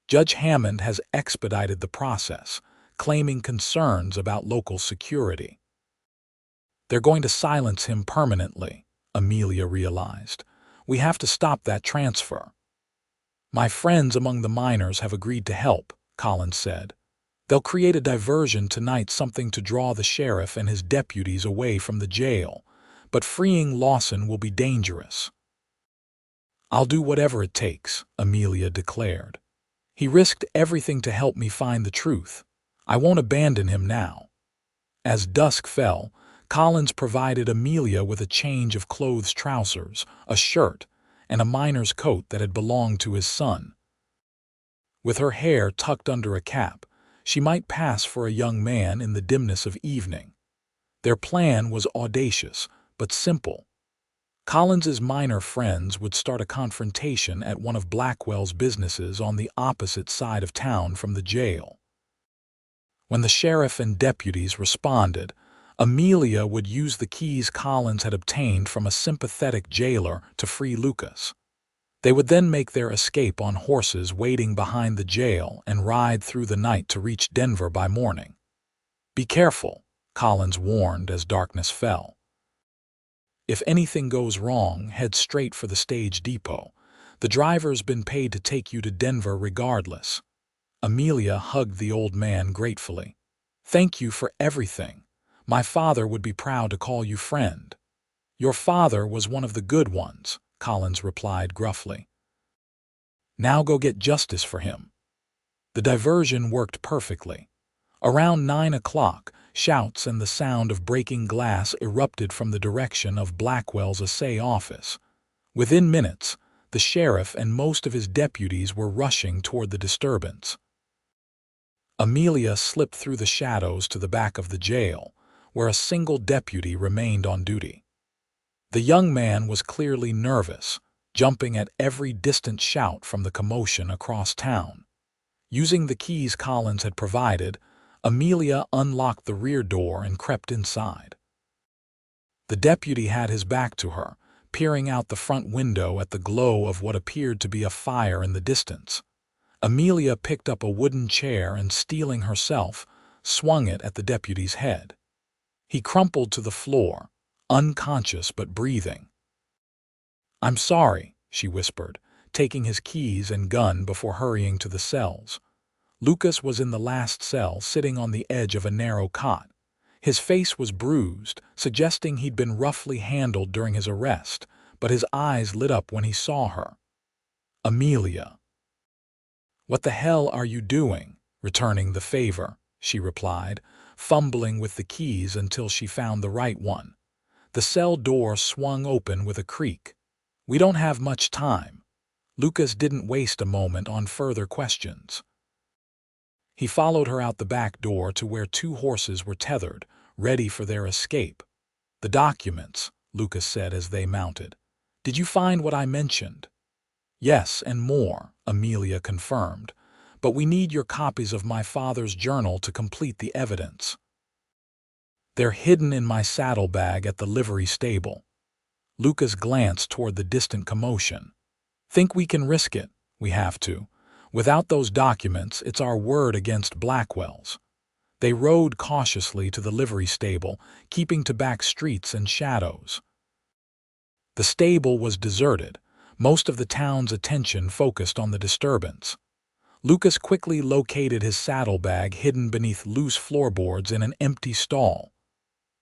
Judge Hammond has expedited the process, claiming concerns about local security." "They're going to silence him permanently," Amelia realized. "We have to stop that transfer." "My friends among the miners have agreed to help," Collins said. "They'll create a diversion tonight, something to draw the sheriff and his deputies away from the jail, but freeing Lawson will be dangerous." "I'll do whatever it takes," Amelia declared. "He risked everything to help me find the truth. I won't abandon him now." As dusk fell, Collins provided Amelia with a change of clothes, trousers, a shirt, and a miner's coat that had belonged to his son. With her hair tucked under a cap, she might pass for a young man in the dimness of evening. Their plan was audacious, but simple. Collins's miner friends would start a confrontation at one of Blackwell's businesses on the opposite side of town from the jail. When the sheriff and deputies responded, Amelia would use the keys Collins had obtained from a sympathetic jailer to free Lucas. They would then make their escape on horses waiting behind the jail and ride through the night to reach Denver by morning. "Be careful," Collins warned as darkness fell. "If anything goes wrong, head straight for the stage depot. The driver's been paid to take you to Denver regardless." Amelia hugged the old man gratefully. "Thank you for everything. My father would be proud to call you friend." "Your father was one of the good ones," Collins replied gruffly. "Now go get justice for him." The diversion worked perfectly. Around 9 o'clock, shouts and the sound of breaking glass erupted from the direction of Blackwell's assay office. Within minutes, the sheriff and most of his deputies were rushing toward the disturbance. Amelia slipped through the shadows to the back of the jail, where a single deputy remained on duty. The young man was clearly nervous, jumping at every distant shout from the commotion across town. Using the keys Collins had provided, Amelia unlocked the rear door and crept inside. The deputy had his back to her, peering out the front window at the glow of what appeared to be a fire in the distance. Amelia picked up a wooden chair and, steeling herself, swung it at the deputy's head. He crumpled to the floor, unconscious but breathing. "I'm sorry," she whispered, taking his keys and gun before hurrying to the cells. Lucas was in the last cell, sitting on the edge of a narrow cot. His face was bruised, suggesting he'd been roughly handled during his arrest, but his eyes lit up when he saw her. "Amelia." "What the hell are you doing?" "Returning the favor," she replied, fumbling with the keys until she found the right one. The cell door swung open with a creak. "We don't have much time." Lucas didn't waste a moment on further questions. He followed her out the back door to where 2 horses were tethered, ready for their escape. "The documents," Lucas said as they mounted. "Did you find what I mentioned?" "Yes, and more," Amelia confirmed. "But we need your copies of my father's journal to complete the evidence." "They're hidden in my saddlebag at the livery stable." Lucas glanced toward the distant commotion. "Think we can risk it?" "We have to. Without those documents, it's our word against Blackwell's." They rode cautiously to the livery stable, keeping to back streets and shadows. The stable was deserted, most of the town's attention focused on the disturbance. Lucas quickly located his saddlebag hidden beneath loose floorboards in an empty stall.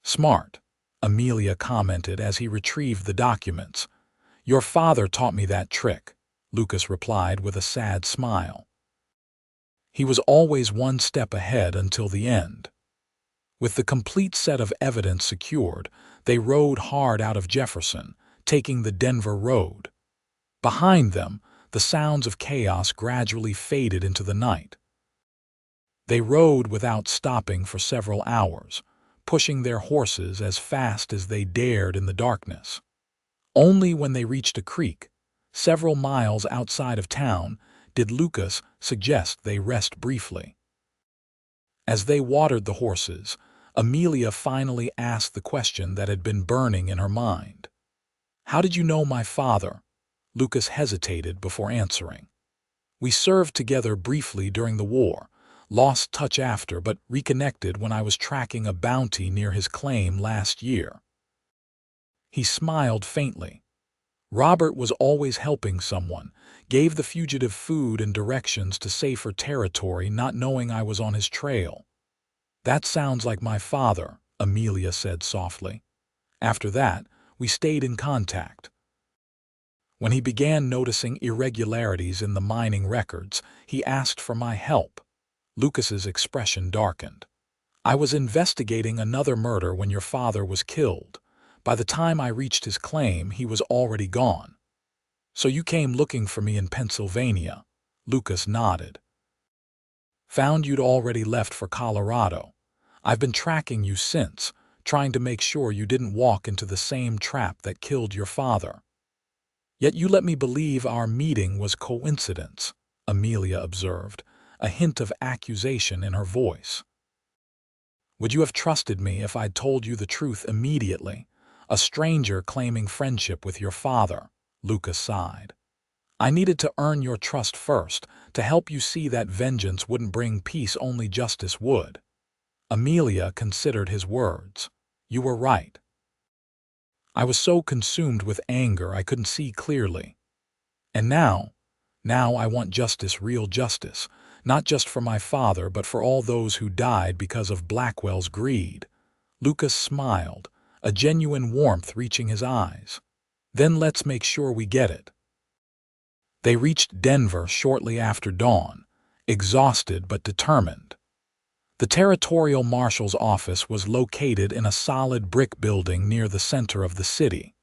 "Smart," Amelia commented as he retrieved the documents. "Your father taught me that trick," Lucas replied with a sad smile. He was always one step ahead until the end. With the complete set of evidence secured, they rode hard out of Jefferson, taking the Denver road. Behind them, the sounds of chaos gradually faded into the night. They rode without stopping for several hours, pushing their horses as fast as they dared in the darkness. Only when they reached a creek, several miles outside of town, did Lucas suggest they rest briefly. As they watered the horses, Amelia finally asked the question that had been burning in her mind. "How did you know my father?" Lucas hesitated before answering. "We served together briefly during the war, lost touch after, but reconnected when I was tracking a bounty near his claim last year." He smiled faintly. Robert was always helping someone, gave the fugitive food and directions to safer territory, not knowing I was on his trail. "That sounds like my father," Amelia said softly. "After that, we stayed in contact. When he began noticing irregularities in the mining records, he asked for my help." Lucas's expression darkened. "I was investigating another murder when your father was killed. By the time I reached his claim, he was already gone." "So you came looking for me in Pennsylvania?" Lucas nodded. "Found you'd already left for Colorado. I've been tracking you since, trying to make sure you didn't walk into the same trap that killed your father." "Yet you let me believe our meeting was coincidence," Amelia observed, a hint of accusation in her voice. "Would you have trusted me if I'd told you the truth immediately? A stranger claiming friendship with your father," Lucas sighed. "I needed to earn your trust first, to help you see that vengeance wouldn't bring peace, only justice would." Amelia considered his words. "You were right. I was so consumed with anger I couldn't see clearly. And now I want justice, real justice, not just for my father, but for all those who died because of Blackwell's greed." Lucas smiled, a genuine warmth reaching his eyes. "Then let's make sure we get it." They reached Denver shortly after dawn, exhausted but determined. The territorial marshal's office was located in a solid brick building near the center of the city.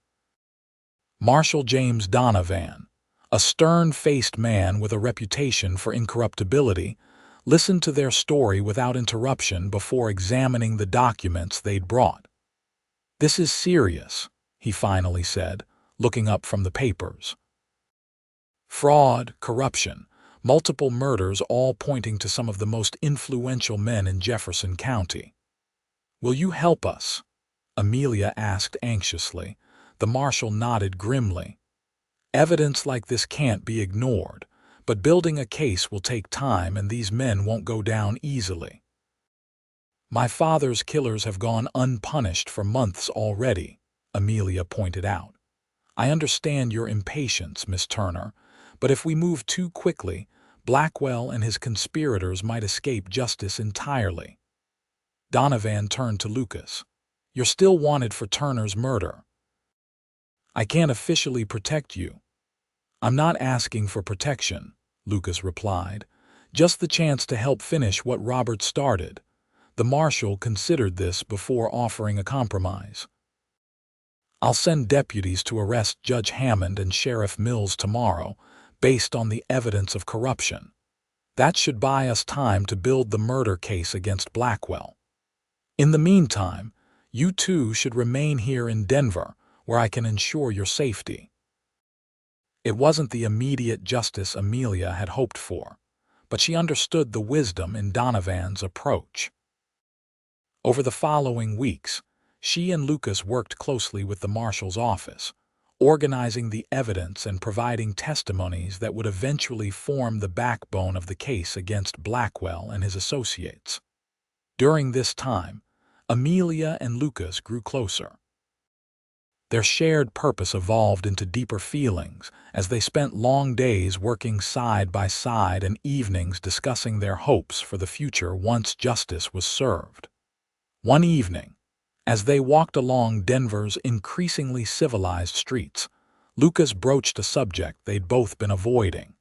Marshal James Donovan, a stern-faced man with a reputation for incorruptibility, listened to their story without interruption before examining the documents they'd brought. "This is serious," he finally said, looking up from the papers. "Fraud, corruption, multiple murders, all pointing to some of the most influential men in Jefferson County." "Will you help us?" Amelia asked anxiously. The marshal nodded grimly. "Evidence like this can't be ignored, but building a case will take time, and these men won't go down easily. My father's killers have gone unpunished for months already," Amelia pointed out. "I understand your impatience, Miss Turner, but if we move too quickly, Blackwell and his conspirators might escape justice entirely." Donovan turned to Lucas. "You're still wanted for Turner's murder." "I can't officially protect you." "I'm not asking for protection," Lucas replied. "Just the chance to help finish what Robert started." The marshal considered this before offering a compromise. "I'll send deputies to arrest Judge Hammond and Sheriff Mills tomorrow, based on the evidence of corruption. That should buy us time to build the murder case against Blackwell. In the meantime, you two should remain here in Denver, where I can ensure your safety." It wasn't the immediate justice Amelia had hoped for, but she understood the wisdom in Donovan's approach. Over the following weeks, she and Lucas worked closely with the marshal's office, organizing the evidence and providing testimonies that would eventually form the backbone of the case against Blackwell and his associates. During this time, Amelia and Lucas grew closer. Their shared purpose evolved into deeper feelings as they spent long days working side by side and evenings discussing their hopes for the future once justice was served. One evening, as they walked along Denver's increasingly civilized streets, Lucas broached a subject they'd both been avoiding.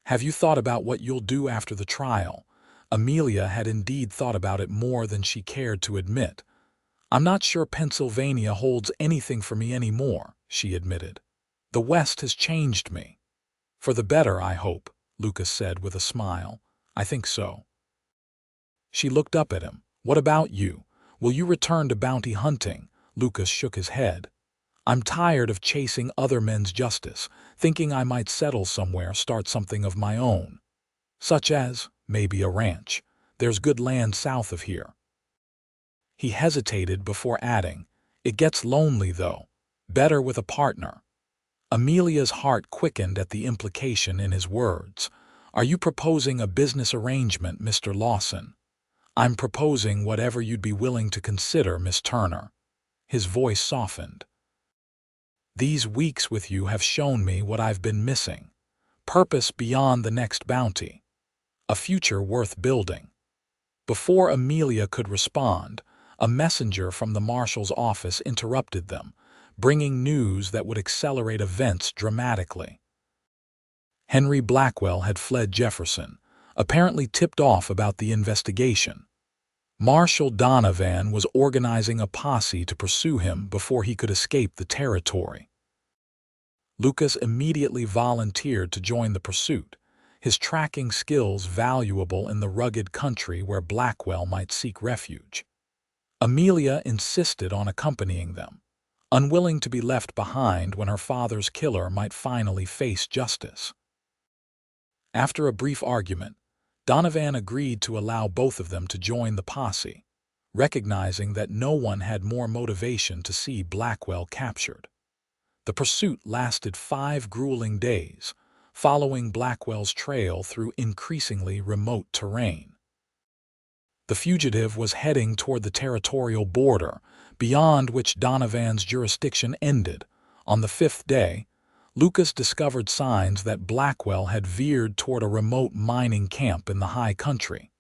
"Have you thought about what you'll do after the trial?" Amelia had indeed thought about it more than she cared to admit. "I'm not sure Pennsylvania holds anything for me anymore," she admitted. "The West has changed me." "For the better, I hope," Lucas said with a smile. "I think so." She looked up at him. "What about you? Will you return to bounty hunting?" Lucas shook his head. "I'm tired of chasing other men's justice, thinking I might settle somewhere, start something of my own. Such as, maybe, a ranch. There's good land south of here." He hesitated before adding, "It gets lonely, though. Better with a partner." Amelia's heart quickened at the implication in his words. "Are you proposing a business arrangement, Mr. Lawson?" "I'm proposing whatever you'd be willing to consider, Miss Turner." His voice softened. "These weeks with you have shown me what I've been missing. Purpose beyond the next bounty. A future worth building." Before Amelia could respond, a messenger from the marshal's office interrupted them, bringing news that would accelerate events dramatically. Henry Blackwell had fled Jefferson, apparently tipped off about the investigation. Marshal Donovan was organizing a posse to pursue him before he could escape the territory. Lucas immediately volunteered to join the pursuit, his tracking skills valuable in the rugged country where Blackwell might seek refuge. Amelia insisted on accompanying them, unwilling to be left behind when her father's killer might finally face justice. After a brief argument, Donovan agreed to allow both of them to join the posse, recognizing that no one had more motivation to see Blackwell captured. The pursuit lasted 5 grueling days, following Blackwell's trail through increasingly remote terrain. The fugitive was heading toward the territorial border, beyond which Donovan's jurisdiction ended. On the 5th day, Lucas discovered signs that Blackwell had veered toward a remote mining camp in the high country.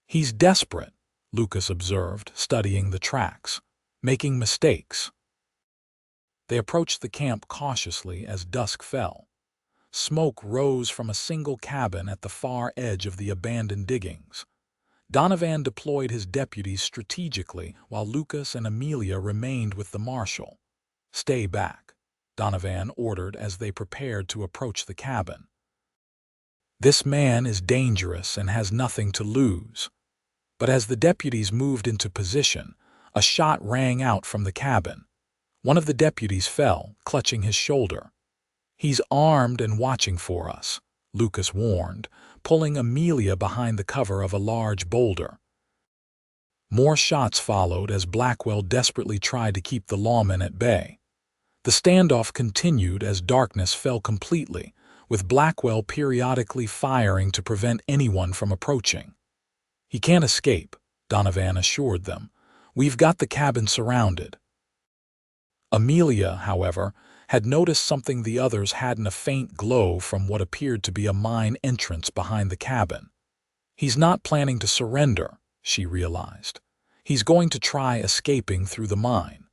"He's desperate," Lucas observed, studying the tracks, "making mistakes." They approached the camp cautiously as dusk fell. Smoke rose from a single cabin at the far edge of the abandoned diggings. Donovan deployed his deputies strategically while Lucas and Amelia remained with the marshal. "Stay back," Donovan ordered as they prepared to approach the cabin. "This man is dangerous and has nothing to lose." But as the deputies moved into position, a shot rang out from the cabin. One of the deputies fell, clutching his shoulder. "He's armed and watching for us," Lucas warned, pulling Amelia behind the cover of a large boulder. More shots followed as Blackwell desperately tried to keep the lawmen at bay. The standoff continued as darkness fell completely, with Blackwell periodically firing to prevent anyone from approaching. "He can't escape," Donovan assured them. "We've got the cabin surrounded." Amelia, however, had noticed something the others hadn't: a faint glow from what appeared to be a mine entrance behind the cabin. "He's not planning to surrender," she realized. "He's going to try escaping through the mine."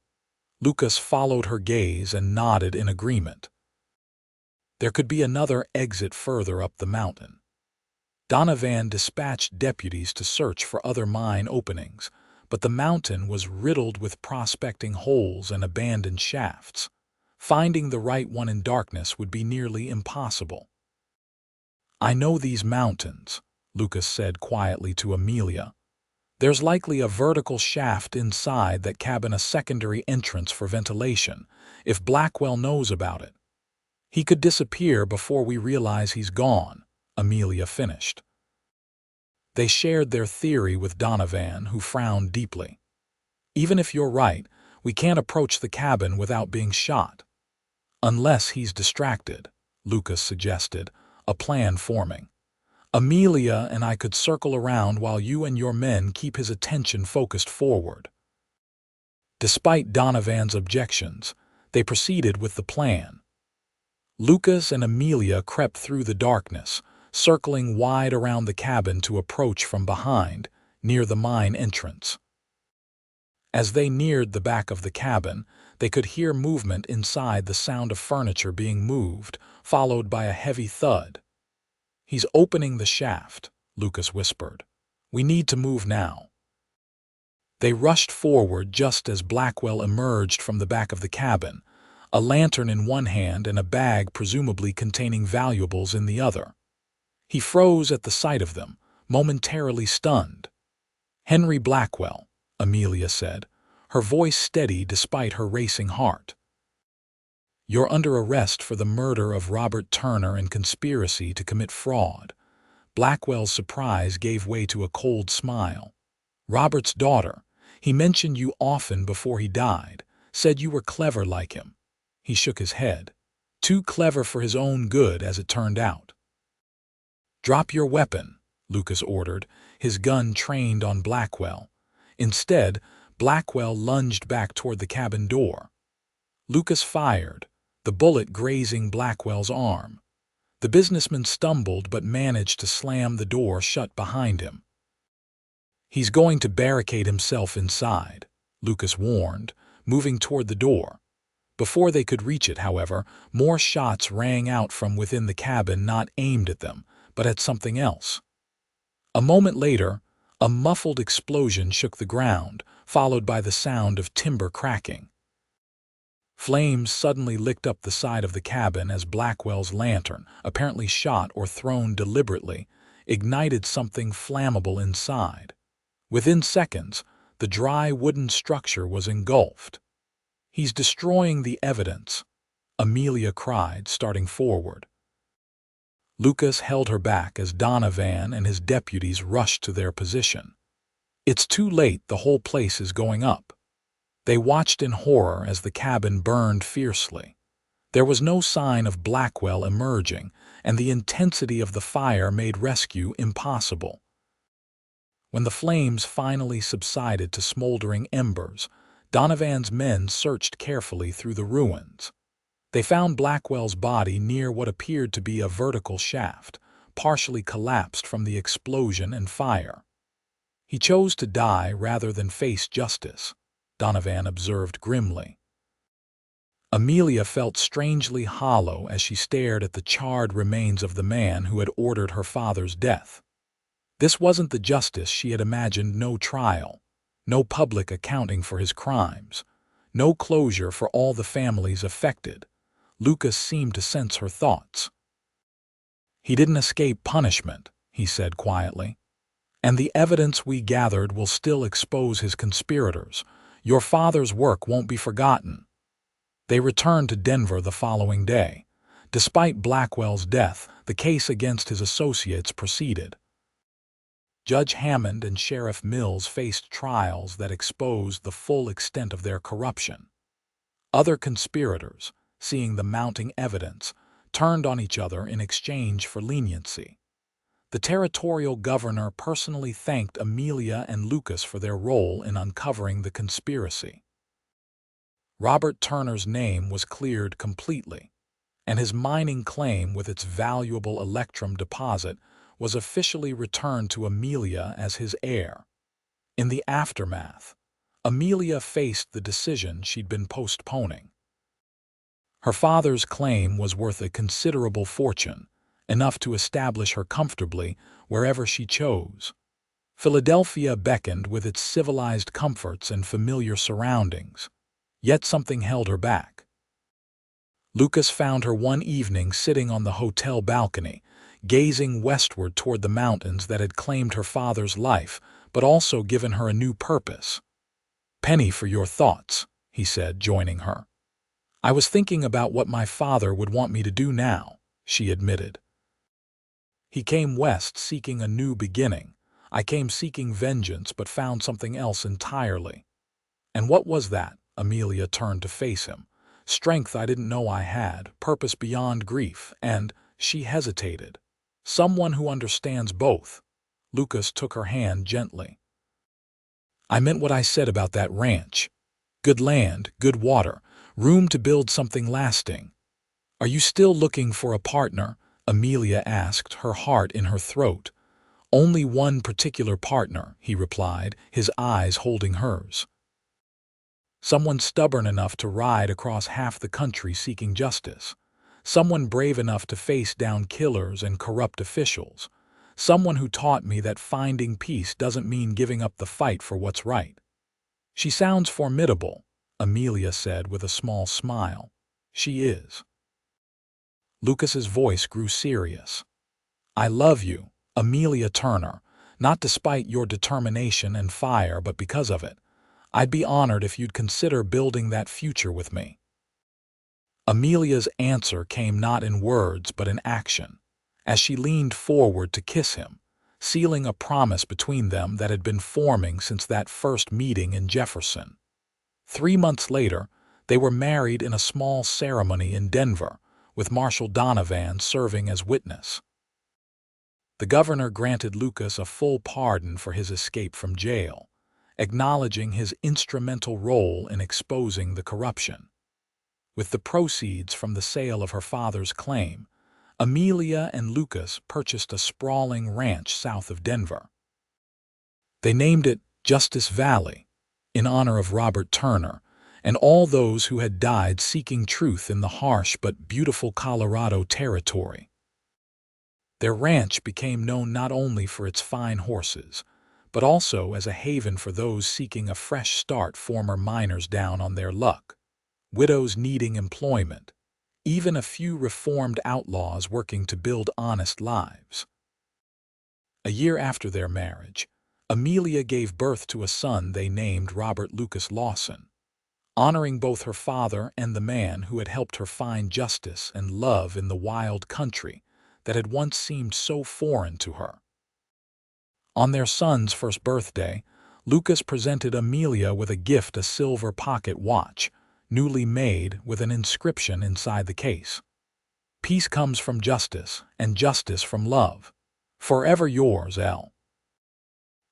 Lucas followed her gaze and nodded in agreement. There could be another exit further up the mountain. Donovan dispatched deputies to search for other mine openings, but the mountain was riddled with prospecting holes and abandoned shafts. Finding the right one in darkness would be nearly impossible. "I know these mountains," Lucas said quietly to Amelia. "There's likely a vertical shaft inside that cabin, a secondary entrance for ventilation, if Blackwell knows about it. He could disappear before we realize he's gone," Amelia finished. They shared their theory with Donovan, who frowned deeply. "Even if you're right, we can't approach the cabin without being shot." "Unless he's distracted," Lucas suggested, a plan forming. "Amelia and I could circle around while you and your men keep his attention focused forward." Despite Donovan's objections, they proceeded with the plan. Lucas and Amelia crept through the darkness, circling wide around the cabin to approach from behind, near the mine entrance. As they neared the back of the cabin, they could hear movement inside, the sound of furniture being moved, followed by a heavy thud. "He's opening the shaft," Lucas whispered. "We need to move now." They rushed forward just as Blackwell emerged from the back of the cabin, a lantern in one hand and a bag presumably containing valuables in the other. He froze at the sight of them, momentarily stunned. "Henry Blackwell," Amelia said, her voice steady despite her racing heart. "You're under arrest for the murder of Robert Turner and conspiracy to commit fraud." Blackwell's surprise gave way to a cold smile. "Robert's daughter. He mentioned you often before he died, said you were clever like him. He shook his head. Too clever for his own good, as it turned out. Drop your weapon, Lucas ordered, his gun trained on Blackwell. Instead, Blackwell lunged back toward the cabin door. Lucas fired, the bullet grazing Blackwell's arm. The businessman stumbled but managed to slam the door shut behind him. He's going to barricade himself inside, Lucas warned, moving toward the door. Before they could reach it, however, more shots rang out from within the cabin, not aimed at them, but at something else. A moment later, a muffled explosion shook the ground, followed by the sound of timber cracking. Flames suddenly licked up the side of the cabin as Blackwell's lantern, apparently shot or thrown deliberately, ignited something flammable inside. Within seconds, the dry wooden structure was engulfed. He's destroying the evidence, Amelia cried, starting forward. Lucas held her back as Donovan and his deputies rushed to their position. It's too late, the whole place is going up. They watched in horror as the cabin burned fiercely. There was no sign of Blackwell emerging, and the intensity of the fire made rescue impossible. When the flames finally subsided to smoldering embers, Donovan's men searched carefully through the ruins. They found Blackwell's body near what appeared to be a vertical shaft, partially collapsed from the explosion and fire. He chose to die rather than face justice, Donovan observed grimly. Amelia felt strangely hollow as she stared at the charred remains of the man who had ordered her father's death. This wasn't the justice she had imagined. No trial, no public accounting for his crimes, no closure for all the families affected. Lucas seemed to sense her thoughts. He didn't escape punishment, he said quietly. And the evidence we gathered will still expose his conspirators. Your father's work won't be forgotten. They returned to Denver the following day. Despite Blackwell's death, the case against his associates proceeded. Judge Hammond and Sheriff Mills faced trials that exposed the full extent of their corruption. Other conspirators, seeing the mounting evidence, turned on each other in exchange for leniency. The territorial governor personally thanked Amelia and Lucas for their role in uncovering the conspiracy. Robert Turner's name was cleared completely, and his mining claim with its valuable electrum deposit was officially returned to Amelia as his heir. In the aftermath, Amelia faced the decision she'd been postponing. Her father's claim was worth a considerable fortune, enough to establish her comfortably wherever she chose. Philadelphia beckoned with its civilized comforts and familiar surroundings, yet something held her back. Lucas found her one evening sitting on the hotel balcony, gazing westward toward the mountains that had claimed her father's life, but also given her a new purpose. "Penny for your thoughts," he said, joining her. "I was thinking about what my father would want me to do now," she admitted. "He came west seeking a new beginning. I came seeking vengeance but found something else entirely." "And what was that?" Amelia turned to face him. "Strength I didn't know I had, purpose beyond grief, and—" she hesitated. "Someone who understands both." Lucas took her hand gently. "I meant what I said about that ranch. Good land, good water, room to build something lasting." "Are you still looking for a partner?" Amelia asked, her heart in her throat. "Only one particular partner," he replied, his eyes holding hers. "Someone stubborn enough to ride across half the country seeking justice. Someone brave enough to face down killers and corrupt officials. Someone who taught me that finding peace doesn't mean giving up the fight for what's right." "She sounds formidable," Amelia said with a small smile. "She is." Lucas's voice grew serious. "I love you, Amelia Turner, not despite your determination and fire, but because of it. I'd be honored if you'd consider building that future with me." Amelia's answer came not in words but in action. As she leaned forward to kiss him, sealing a promise between them that had been forming since that first meeting in Jefferson. 3 months later, they were married in a small ceremony in Denver, with Marshal Donovan serving as witness. The governor granted Lucas a full pardon for his escape from jail, acknowledging his instrumental role in exposing the corruption. With the proceeds from the sale of her father's claim, Amelia and Lucas purchased a sprawling ranch south of Denver. They named it Justice Valley, in honor of Robert Turner and all those who had died seeking truth in the harsh but beautiful Colorado territory. Their ranch became known not only for its fine horses, but also as a haven for those seeking a fresh start, former miners down on their luck, widows needing employment, even a few reformed outlaws working to build honest lives. A year after their marriage, Amelia gave birth to a son they named Robert Lucas Lawson, honoring both her father and the man who had helped her find justice and love in the wild country that had once seemed so foreign to her. On their son's first birthday, Lucas presented Amelia with a gift, a silver pocket watch, newly made, with an inscription inside the case. "Peace comes from justice, and justice from love. Forever yours, L."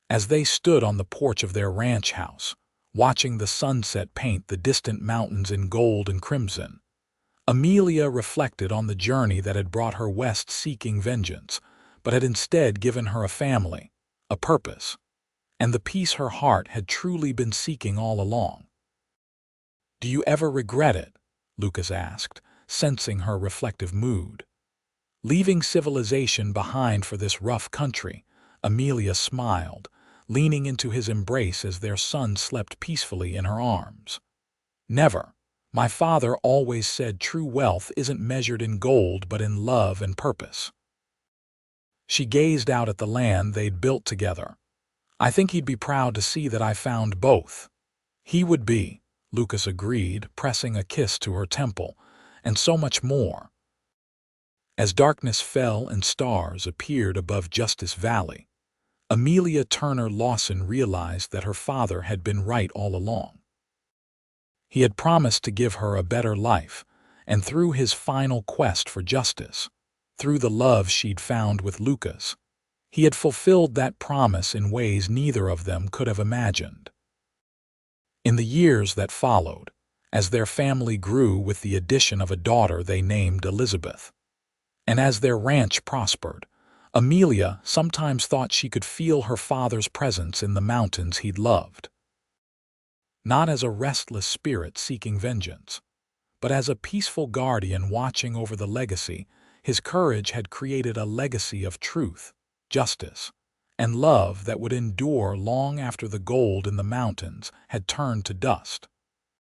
As they stood on the porch of their ranch house, watching the sunset paint the distant mountains in gold and crimson, Amelia reflected on the journey that had brought her west seeking vengeance, but had instead given her a family, a purpose, and the peace her heart had truly been seeking all along. "Do you ever regret it?" Lucas asked, sensing her reflective mood. Leaving civilization behind for this rough country, Amelia smiled, leaning into his embrace as their son slept peacefully in her arms. "Never. My father always said true wealth isn't measured in gold but in love and purpose." She gazed out at the land they'd built together. "I think he'd be proud to see that I found both." "He would be," Lucas agreed, pressing a kiss to her temple, "and so much more." As darkness fell and stars appeared above Justice Valley, Amelia Turner Lawson realized that her father had been right all along. He had promised to give her a better life, and through his final quest for justice, through the love she'd found with Lucas, he had fulfilled that promise in ways neither of them could have imagined. In the years that followed, as their family grew with the addition of a daughter they named Elizabeth, and as their ranch prospered, Amelia sometimes thought she could feel her father's presence in the mountains he'd loved. Not as a restless spirit seeking vengeance, but as a peaceful guardian watching over the legacy. His courage had created a legacy of truth, justice, and love that would endure long after the gold in the mountains had turned to dust.